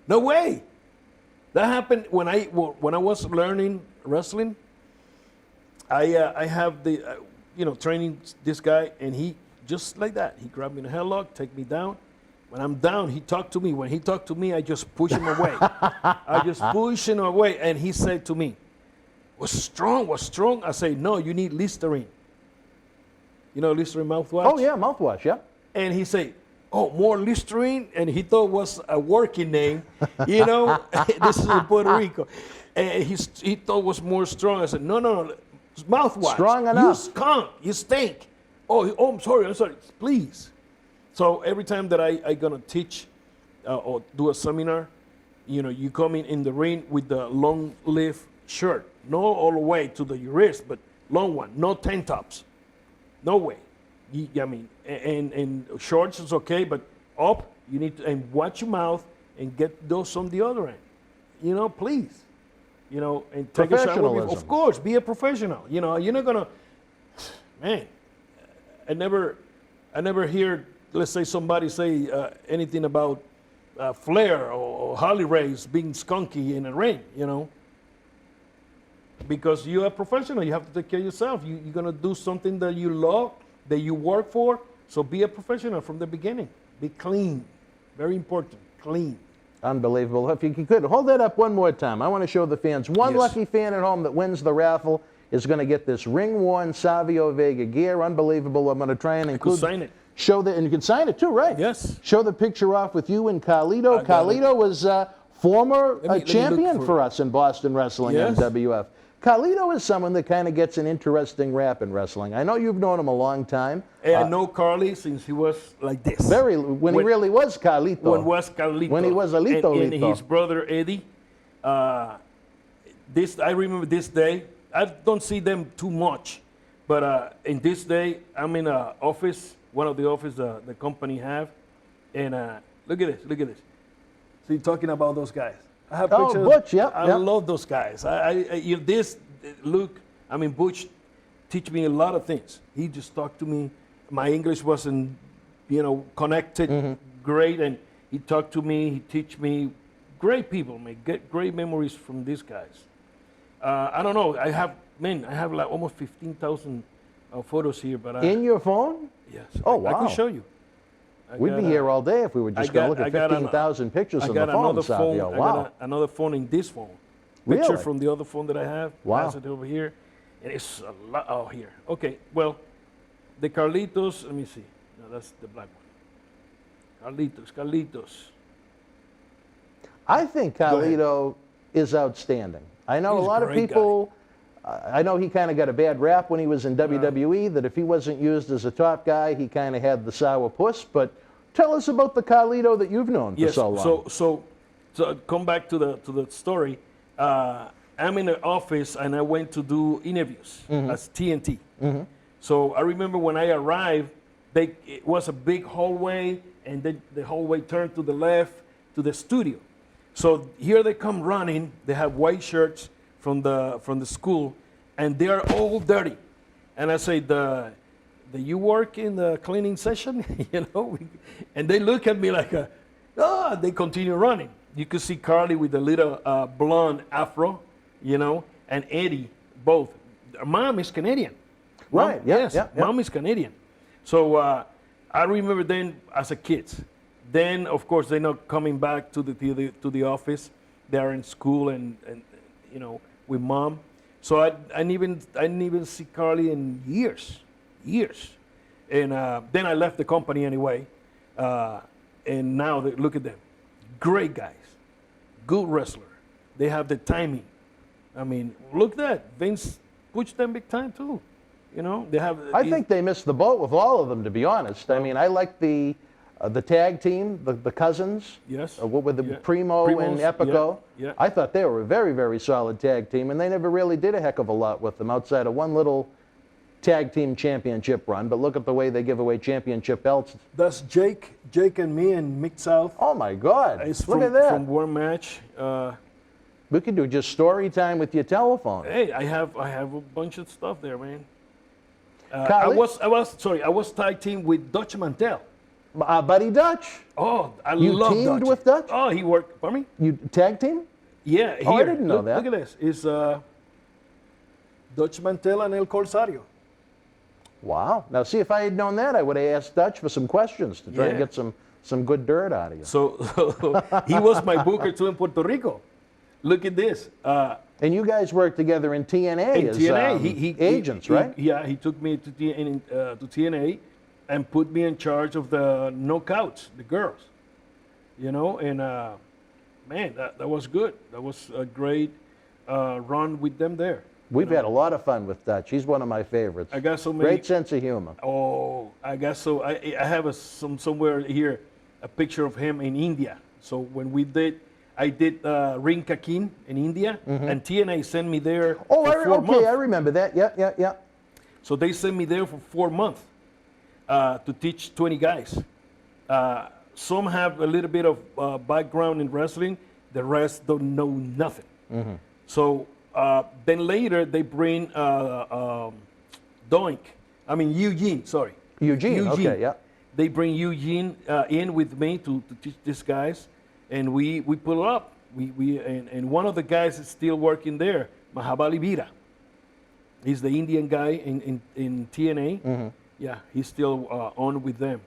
No way. That happened when I was learning wrestling. I have the, training this guy, and he, just like that, he grabbed me in a headlock, take me down. When I'm down, he talked to me. When he talked to me, I just push him away. I just push him away, and he said to me, was strong. I say, no, you need Listerine. You know Listerine mouthwash? Oh, yeah, mouthwash, yeah. And he said, oh, more Listerine? And he thought it was a working name. This is in Puerto Rico. And he thought it was more strong. I said, no, it's mouthwash. Strong enough. You skunk, you stink. Oh, I'm sorry, please. So every time that I gonna teach or do a seminar, you come in the ring with the long sleeve shirt, not all the way to the wrist, but long one, no tank tops, no way. And shorts is okay, but up you need to and watch your mouth and get those on the other end, please, and take a shower. Professionalism. Of course, be a professional. You're not gonna, man. I never hear, let's say somebody say anything about Flair or Harley Race being skunky in a ring, because you're a professional. You have to take care of yourself. You're going to do something that you love, that you work for. So be a professional from the beginning. Be clean. Very important. Clean. Unbelievable. If you could, hold that up one more time. I want to show the fans. One Yes. lucky fan at home that wins the raffle is going to get this ring-worn Savio Vega gear. Unbelievable. I'm going to try and include... sign it. And you can sign it too, right? Yes. Show the picture off with you and Carlito. I got Carlito was former Let me champion look for us in Boston Wrestling, Yes. MWF. Carlito is someone that kind of gets an interesting rap in wrestling. I know you've known him a long time. And I know Carly since he was like this. When he really was Carlito. When was Carlito. When he was Alito. And his brother Eddie. I remember this day. I don't see them too much. But in this day, I'm in an office, one of the offices the company have. And Look at this. Look at this. So you're talking about those guys. I have Oh, pictures. Butch, yeah, I yeah. love those guys. Butch teach me a lot of things. He just talked to me. My English wasn't, connected great, and he talked to me. He teach me. Great people, man. Get great memories from these guys. I don't know. I have like almost 15,000 photos here, but In your phone? yes. Oh, I wow. can show you. We'd be here all day if we were just going to look at 15,000 pictures on the phone, Savio. I Wow. got another phone in this phone. Picture Really? from the other phone that I have. Wow. Pass it over here. And it's a lot. Oh, here. Okay. Well, the Carlitos. Let me see. No, that's the black one. Carlitos. I think Carlito is outstanding. I know He's a a lot of great people, I know he kind of got a bad rap when he was in WWE, that if he wasn't used as a top guy, he kind of had the sour puss. But tell us about the Carlito that you've known for so long. So come back to the story. I'm in the office and I went to do interviews as TNT. So I remember when I arrived, it was a big hallway, and then the hallway turned to the left to the studio. So here they come running. They have white shirts from the school, and they are all dirty. And I say, "Do you work in the cleaning session?" And they look at me like, They continue running. You could see Carly with a little blonde afro, and Eddie both. Their mom is Canadian. Right, yeah, Yes, yeah. mom is Canadian. So I remember then as a kid. Then, of course, they're not coming back to the office. They are in school and with mom. So I didn't even see Carly in years. And then I left the company anyway. And now look at them, great guys, good wrestler. They have the timing. I mean, look at that. Vince pushed them big time too. They have. I think they missed the boat with all of them, to be honest. I mean, I like the tag team, the cousins. Yes. With the Yeah. Primo and Primos, Epico. yeah. I thought they were a very, very solid tag team, and they never really did a heck of a lot with them outside of one little tag team championship run. But look at the way they give away championship belts. That's Jake and me and Mid-South. Oh my God! It's Look at that. from one match. We could do just story time with your telephone. Hey, I have a bunch of stuff there, man. I Carly? was tag team with Dutch Mantel. Buddy Dutch. Oh, I You love teamed Dutch. with Dutch? Oh, he worked. Pardon me? You tag team? Yeah. Oh, I here. didn't know Look, that. Look at this. It's Dutch Mantel and El Corsario. Wow. Now, see, if I had known that, I would have asked Dutch for some questions to try and Yeah. get some good dirt out of you. So he was my booker too in Puerto Rico. Look at this. And you guys worked together in TNA In as TNA, agents, right? He took me to TNA and put me in charge of the knockouts, the girls. And man, that was good. That was a great run with them there. We've had a lot of fun with Dutch. He's one of my favorites. I got so many. Great sense of humor. Oh, I guess so. I have somewhere here a picture of him in India. So when I did Rinka King in India, and TNA sent me there Oh, for 4 months. I remember that. Yeah. So they sent me there for 4 months to teach 20 guys. Some have a little bit of background in wrestling. The rest don't know nothing. So then later they bring Eugene. Sorry, Eugene. Okay, yeah. They bring Eugene in with me to teach these guys, and we pull up. And one of the guys is still working there, Mahabali Veera. He's the Indian guy in TNA. Yeah, he's still on with them.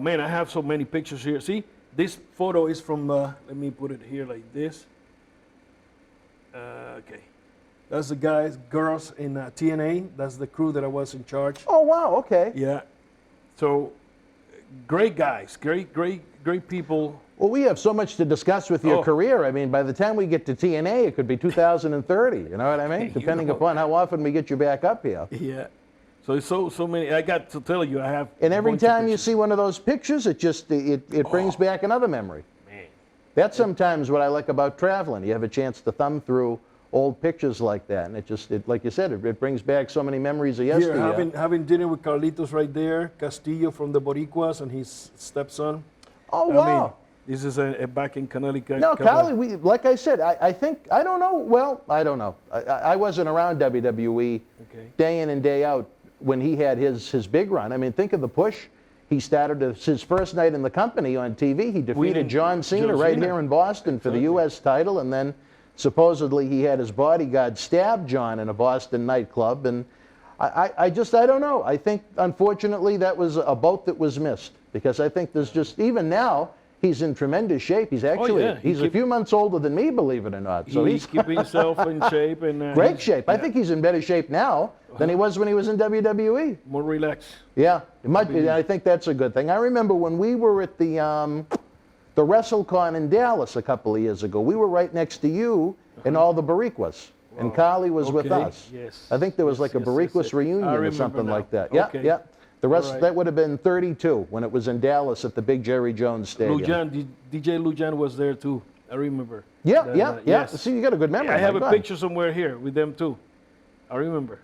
Man, I have so many pictures here. See, this photo is from, let me put it here like this. Okay. That's the guys, girls in TNA. That's the crew that I was in charge. Oh, wow, okay. Yeah. So, great guys, great people. Well, we have so much to discuss with your career. I mean, by the time we get to TNA, it could be 2030. You know what I mean? Depending upon how often we get you back up here. Yeah. So it's so many. I got to tell you, I have. And every bunch of time you pictures. see one of those pictures, it brings back another memory. Man. That's sometimes what I like about traveling. You have a chance to thumb through old pictures like that, and it like you said, it brings back so many memories of yesteryear. Here, having dinner with Carlitos right there, Castillo from the Boricuas and his stepson. Oh, I wow. mean, this is a back in Connecticut. No, Cali, like I said, I think, I don't know. Well, I don't know. I wasn't around WWE day in and day out when he had his big run. I mean, think of the push. He started his first night in the company on TV. He defeated John Cena right here in Boston for the U.S. title, and then supposedly he had his bodyguard stab John in a Boston nightclub. And I don't know. I think, unfortunately, that was a boat that was missed, because I think there's just, even now, he's in tremendous shape. He's actually, he's a few months older than me, believe it or not. So he's keeping himself in shape. And great shape. I think he's in better shape now than he was when he was in WWE. More relaxed. Yeah, it might be. I think that's a good thing. I remember when we were at the WrestleCon in Dallas a couple of years ago, we were right next to you and all the Boricuas. Wow. And Carly was with us. Yes. I think there was like a Boricuas reunion or something like that. Okay. Yeah. The rest, that would have been 32 when it was in Dallas at the big Jerry Jones Stadium. Lujan, DJ Lujan was there too. I remember. Yeah. Yes. See, you got a good memory. I have a picture somewhere here with them too. I remember.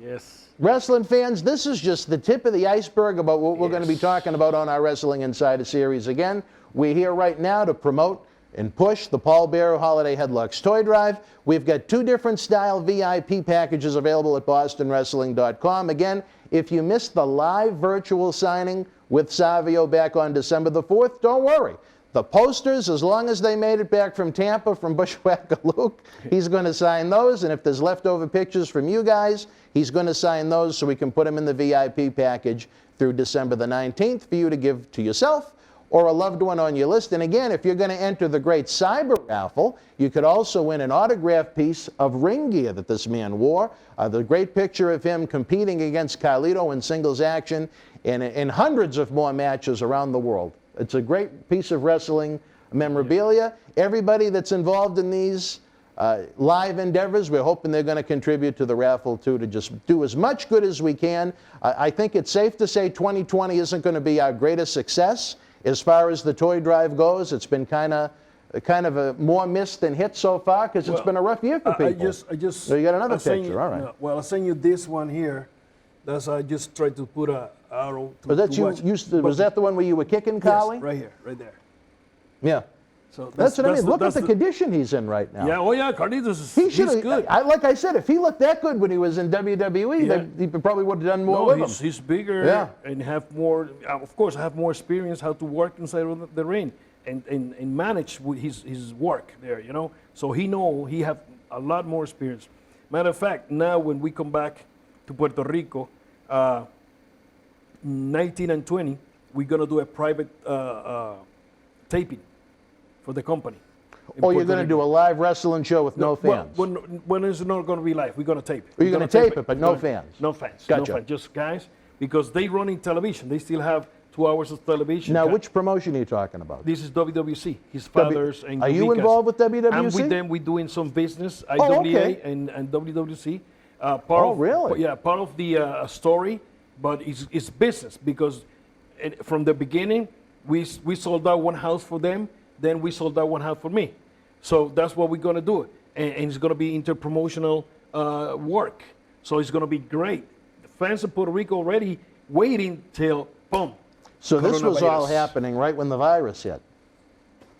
Yes. Wrestling fans, this is just the tip of the iceberg about what we're going to be talking about on our Wrestling Insider series. Again, we're here right now to promote and push the Paul Bearer Holiday Headlocks Toy Drive. We've got 2 different style VIP packages available at bostonwrestling.com. Again, if you missed the live virtual signing with Savio back on December the 4th, don't worry. The posters, as long as they made it back from Tampa from Bushwhacker Luke, he's going to sign those. And if there's leftover pictures from you guys, he's going to sign those so we can put them in the VIP package through December the 19th for you to give to yourself or a loved one on your list. And again, if you're going to enter the Great Cyber Raffle, you could also win an autographed piece of ring gear that this man wore. The great picture of him competing against Carlito in singles action and in hundreds of more matches around the world. It's a great piece of wrestling memorabilia. Everybody that's involved in these live endeavors, we're hoping they're going to contribute to the raffle too, to just do as much good as we can. I think it's safe to say 2020 isn't going to be our greatest success. As far as the toy drive goes, it's been kind of a more missed than hit so far, because it's been a rough year for people. So you got another picture, all right. No, well, I'll send you this one here. That's I just tried to put a arrow. Was that the one where you were kicking Carly? Yes, right here, right there. Yeah. So that's what I mean. Look at the condition he's in right now. Yeah, Carlitos he's good. Like I said, if he looked that good when he was in WWE, he probably would have done more with him. He's bigger and have more, of course, have more experience how to work inside of the ring and manage his work there, you know. So he have a lot more experience. Matter of fact, now when we come back to Puerto Rico, 19 and 20, we're going to do a private taping for the company. Oh, you're going to do a live wrestling show with no fans? When it's not going to be live, we're going to tape it. You're going to tape it, but no fans? No fans. Gotcha. No fans, just guys, because they run in television. They still have 2 hours of television. Now, which promotion are you talking about? This is WWC, his father's and Are you involved with WWC? I'm with them. We're doing some business, IWA and WWC. Really? Yeah, part of the story, but it's business, because from the beginning, we sold out one house for them, then we sold out one house for me. So that's what we're going to do. And it's going to be interpromotional work. So it's going to be great. The fans of Puerto Rico already waiting till, boom. So this was all happening right when the virus hit.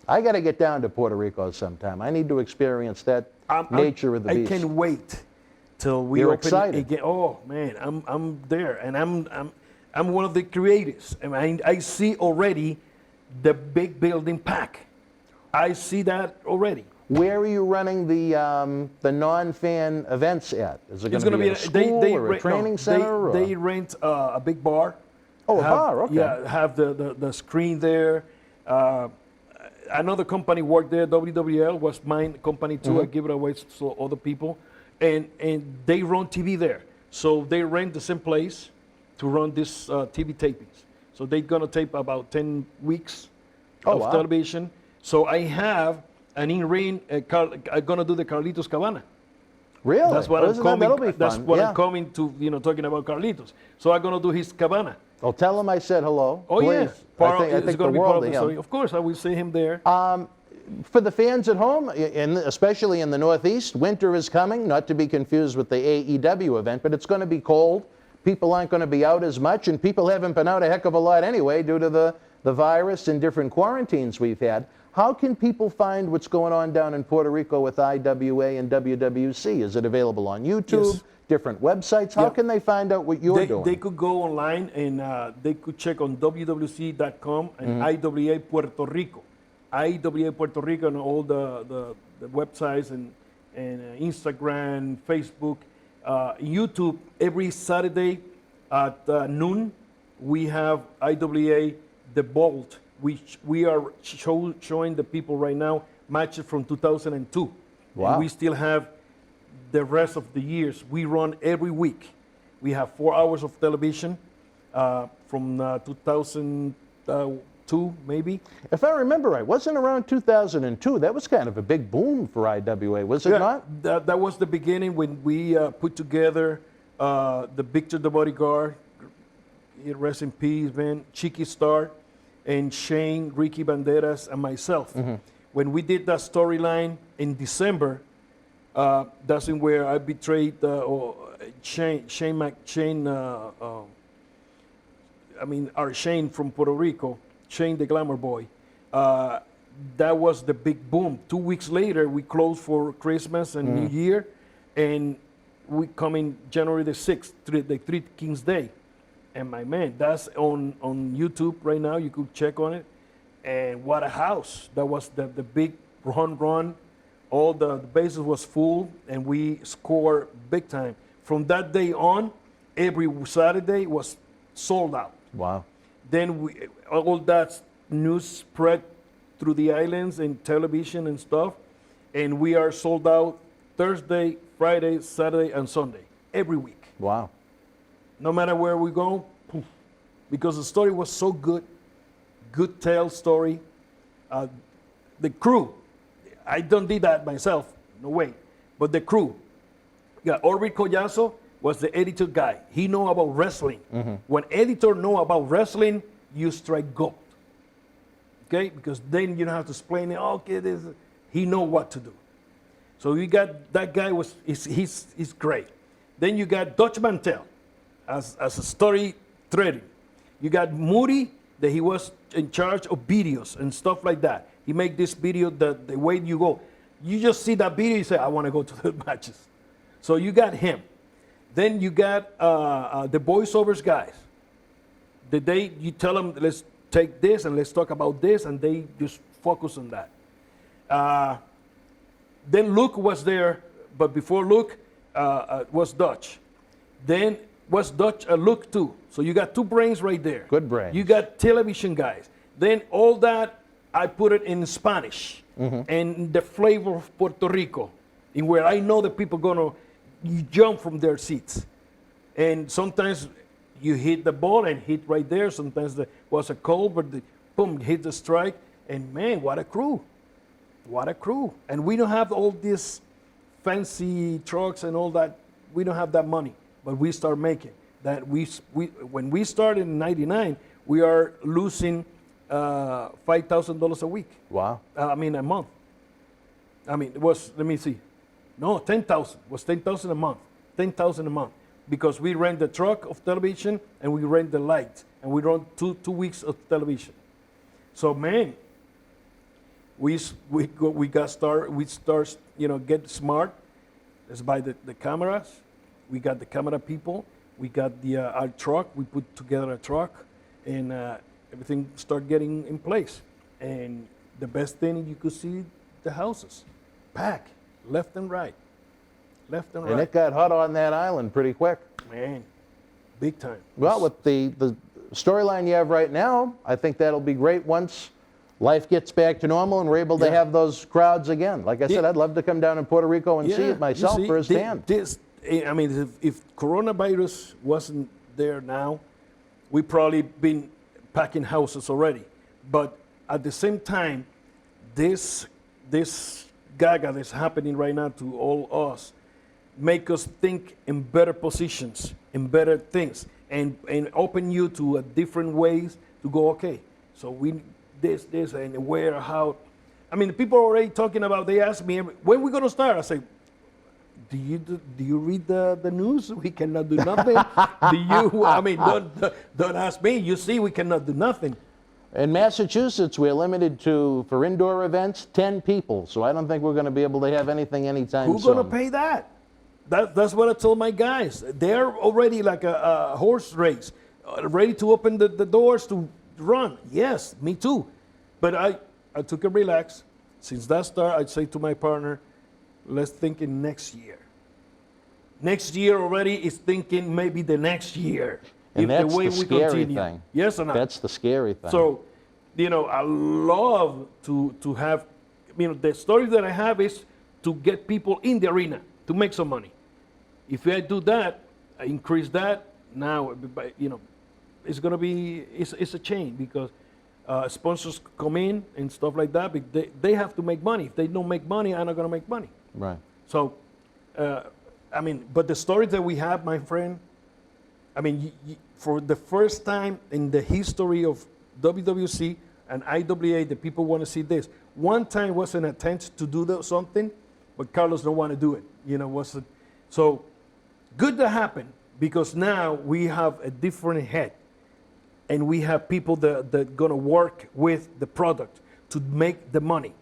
I got to get down to Puerto Rico sometime. I need to experience that nature of the beast. I can't wait till we You're open excited. again. Oh man, I'm there, and I'm one of the creators. And I see already the big building pack. I see that already. Where are you running the non-fan events at? Is it going to be a school or a training center? They rent a big bar. Oh, a bar, okay. Yeah, have the screen there. Another company worked there, WWL was my company too. I give it away to other people. And they run TV there. So they rent the same place to run this TV tapings. So they're going to tape about 10 weeks of television. So I have an in-ring, I'm going to do the Carlitos Cabana. Really? That's what I'm coming. That'll be fun. That's what I'm coming to, talking about Carlitos. So I'm going to do his Cabana. Well, tell him I said hello. Oh, please. Yeah. I think the world of him. Of course, I will see him there. For the fans at home, especially in the Northeast, winter is coming, not to be confused with the AEW event, but it's going to be cold. People aren't going to be out as much, and people haven't been out a heck of a lot anyway due to the virus and different quarantines we've had, how can people find what's going on down in Puerto Rico with IWA and WWC? Is it available on YouTube, Yes. different websites? How Yeah. can they find out what you're doing? They could go online and they could check on WWC.com and IWA Puerto Rico. IWA Puerto Rico and all the websites and Instagram, Facebook, YouTube. Every Saturday at noon, we have IWA The Bolt, which we are showing the people right now matches from 2002. Wow. And we still have the rest of the years. We run every week. We have 4 hours of television from 2002, maybe. If I remember right, wasn't around 2002, that was kind of a big boom for IWA, was it not? That was the beginning when we put together the Victor the Bodyguard, rest in peace, man, Chiqui Star, and Shane, Ricky Banderas, and myself. When we did that storyline in December, that's where I betrayed our Shane from Puerto Rico, Shane the Glamour Boy. That was the big boom. 2 weeks later, we closed for Christmas and New Year, and we come in January the 6th, the Three Kings Day. And my man, that's on YouTube right now. You could check on it. And what a house. That was the big run. All the bases was full, and we scored big time. From that day on, every Saturday was sold out. Wow. Then all that news spread through the islands and television and stuff, and we are sold out Thursday, Friday, Saturday, and Sunday, every week. Wow. No matter where we go, poof, because the story was so good tale story. The crew, I don't do that myself, no way, but the crew. Yeah, Orbit Collazo was the editor guy. He know about wrestling. When editor know about wrestling, you strike gold. Okay, because then you don't have to explain it. Okay, he know what to do. So you got that guy he's great. Then you got Dutch Mantel as a story threading. You got Moody, that he was in charge of videos and stuff like that. He make this video the way you go. You just see that video, you say, I want to go to the matches. So you got him. Then you got the voiceovers guys. The day you tell them, let's take this and let's talk about this, and they just focus on that. Then Luke was there, but before Luke was Dutch. Then was Dutch Luke too. So you got two brains right there. Good brains. You got television guys. Then all that, I put it in Spanish and the flavor of Puerto Rico, in where I know the people gonna jump from their seats. And sometimes you hit the ball and hit right there. Sometimes there was a call, but boom, hit the strike. And man, what a crew. What a crew. And we don't have all these fancy trucks and all that. We don't have that money, but we start making that. When we started in '99, we are losing $5,000 a week. Wow. A month. It was, let me see. No, 10,000. It was 10,000 a month. 10,000 a month. Because we rent the truck of television and we rent the lights. And we run two weeks of television. So man, we start, get smart. Let's buy the cameras. We got the camera people. We got our truck. We put together a truck, and everything start getting in place. And the best thing, you could see the houses, packed left and right, left and right. And it got hot on that island pretty quick. Man, big time. Well, with the storyline you have right now, I think that'll be great once life gets back to normal and we're able to have those crowds again. Like I said, I'd love to come down in Puerto Rico and see it myself firsthand. If coronavirus wasn't there now, we probably been packing houses already. But at the same time, this gaga that's happening right now to all us make us think in better positions, in better things, and open you to different ways to go, okay, so we this and where, how. The people are already talking about, they ask me, when we going to start? I say, do you read the news? We cannot do nothing. Don't ask me. You see, we cannot do nothing. In Massachusetts, we're limited to, for indoor events, 10 people. So I don't think we're going to be able to have anything anytime soon. Who's going to pay that? That's what I told my guys. They're already like a horse race, ready to open the doors to run. Yes, me too. But I took a relax. Since that start, I'd say to my partner, let's think in next year. Next year already is thinking maybe the next year. And that's the scary thing. Yes or not? That's the scary thing. So, I love to have, the story that I have is to get people in the arena to make some money. If I do that, I increase that, now, it's going to be, it's a chain because sponsors come in and stuff like that, but they have to make money. If they don't make money, I'm not going to make money. Right. So, but the story that we have, my friend, for the first time in the history of WWC and IWA, the people want to see this. One time was an attempt to do something, but Carlos don't want to do it. So good that happened because now we have a different head, and we have people that gonna work with the product to make the money.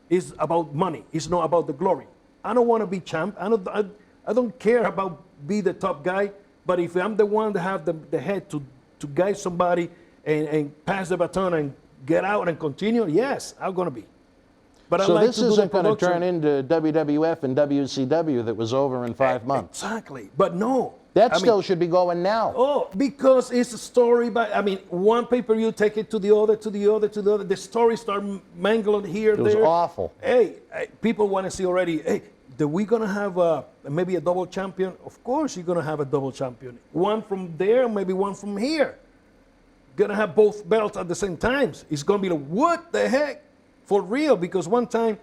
It's about money. It's not about the glory. I don't want to be champ. I don't care about be the top guy. But if I'm the one that have the head to guide somebody and pass the baton and get out and continue, yes, I'm going to be. But so this isn't going to turn into WWF and WCW that was over in 5 months. Exactly. But no. That still should be going now. Oh, because it's a story one pay-per-view, take it to the other, to the other, to the other. The story start mangled here, there. It was awful. Hey, people want to see already, hey, are we going to have maybe a double champion? Of course you're going to have a double champion. One from there, maybe one from here. Going to have both belts at the same time. It's going to be like, what the heck? For real, because one time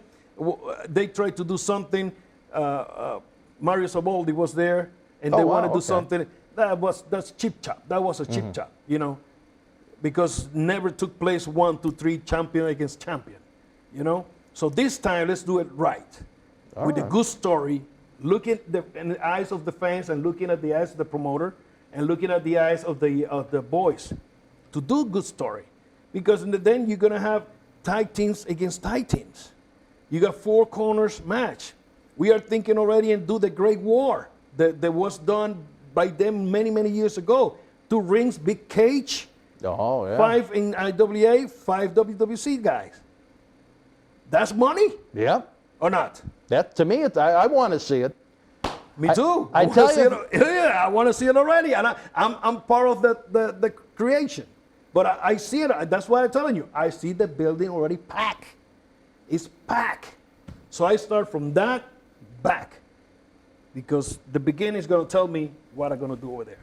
they tried to do something. Mario Saboldi was there, and they want to do something. That's chip chop. That was a chip chop, because never took place 1, 2, 3 champion against champion, So this time, let's do it right. With a good story, looking in the eyes of the fans and looking at the eyes of the promoter and looking at the eyes of the boys to do good story. Because then you're going to have tag teams against tag teams. You got 4 corners match. We are thinking already and do the Great War that was done by them many, many years ago. 2 rings, big cage, 5 in IWA, 5 WWC guys. That's money? Yeah. Or not? That, to me, I want to see it. Me too. I tell you. I want to see it already. And I'm part of the creation. But I see it. That's why I'm telling you. I see the building already packed. It's packed. So I start from that back. Because the beginning is going to tell me what I'm going to do over there.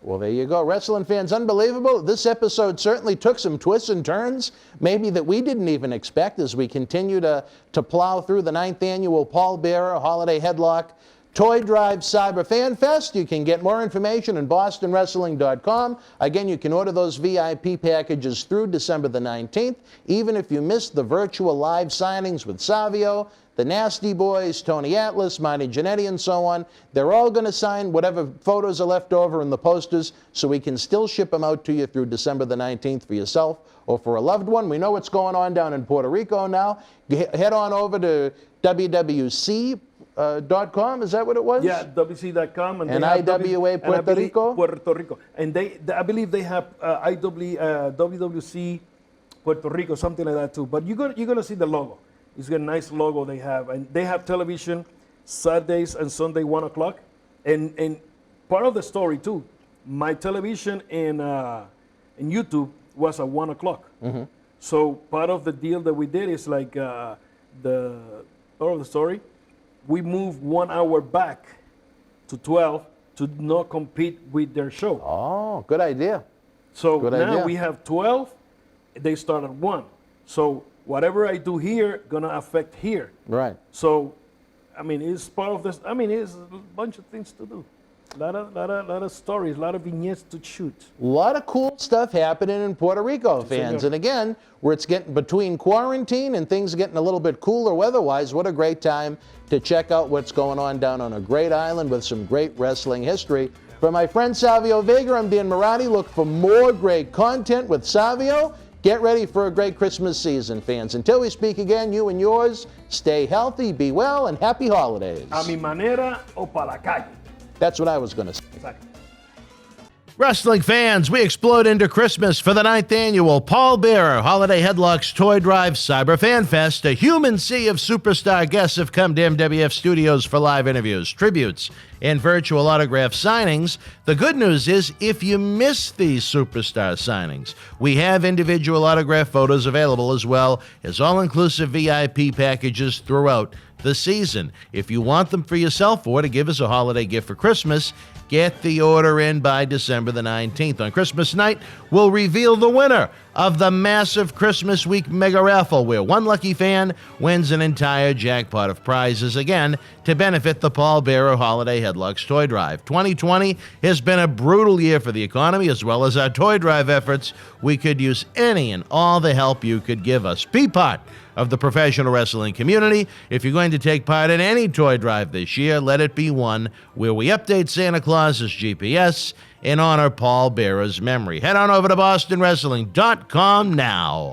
Well, there you go. Wrestling fans, unbelievable. This episode certainly took some twists and turns, maybe that we didn't even expect as we continue to plow through the 9th annual Paul Bearer Holiday Headlock Toy Drive Cyber Fan Fest. You can get more information on bostonwrestling.com. Again, you can order those VIP packages through December the 19th. Even if you missed the virtual live signings with Savio, the Nasty Boys, Tony Atlas, Marty Jannetty, and so on, they're all going to sign whatever photos are left over in the posters so we can still ship them out to you through December the 19th for yourself or for a loved one. We know what's going on down in Puerto Rico now. Head on over to WWC.com, is that what it was? Yeah, WC.com. And IWA Puerto Rico? Puerto Rico. And I believe they have WWC Puerto Rico, something like that too. But you're gonna see the logo. It's got a nice logo they have. And they have television Saturdays and Sunday, 1 o'clock. And part of the story too, my television in YouTube was at 1 o'clock. Mm-hmm. So part of the deal that we did is like part of the story, we moved 1 hour back to 12 to not compete with their show. Oh, good idea. So now we have 12, they start at 1. So whatever I do here, gonna affect here. Right. So, it's part of this. It's a bunch of things to do. A lot of stories, a lot of vignettes to shoot. A lot of cool stuff happening in Puerto Rico, fans. Senor. And again, where it's getting between quarantine and things getting a little bit cooler weather-wise, what a great time to check out what's going on down on a great island with some great wrestling history. For my friend Savio Vega, I'm Dan Marati. Look for more great content with Savio. Get ready for a great Christmas season, fans. Until we speak again, you and yours, stay healthy, be well, and happy holidays. A mi manera o pa la calle. That's what I was going to say. Exacto. Wrestling fans, we explode into Christmas for the 9th annual Paul Bearer Holiday Headlocks Toy Drive Cyber Fan Fest. A human sea of superstar guests have come to MWF Studios for live interviews, tributes, and virtual autograph signings. The good news is, if you miss these superstar signings, we have individual autograph photos available as well as all-inclusive VIP packages throughout the season. If you want them for yourself or to give us a holiday gift for Christmas, get the order in by December the 19th. On Christmas night, we'll reveal the winner of the massive Christmas Week Mega Raffle, where one lucky fan wins an entire jackpot of prizes, again, to benefit the Paul Bearer Holiday Headlocks Toy Drive. 2020 has been a brutal year for the economy, as well as our toy drive efforts. We could use any and all the help you could give us. Be part of the professional wrestling community. If you're going to take part in any toy drive this year, let it be one where we update Santa Claus's GPS and honor Paul Bearer's memory. Head on over to BostonWrestling.com now.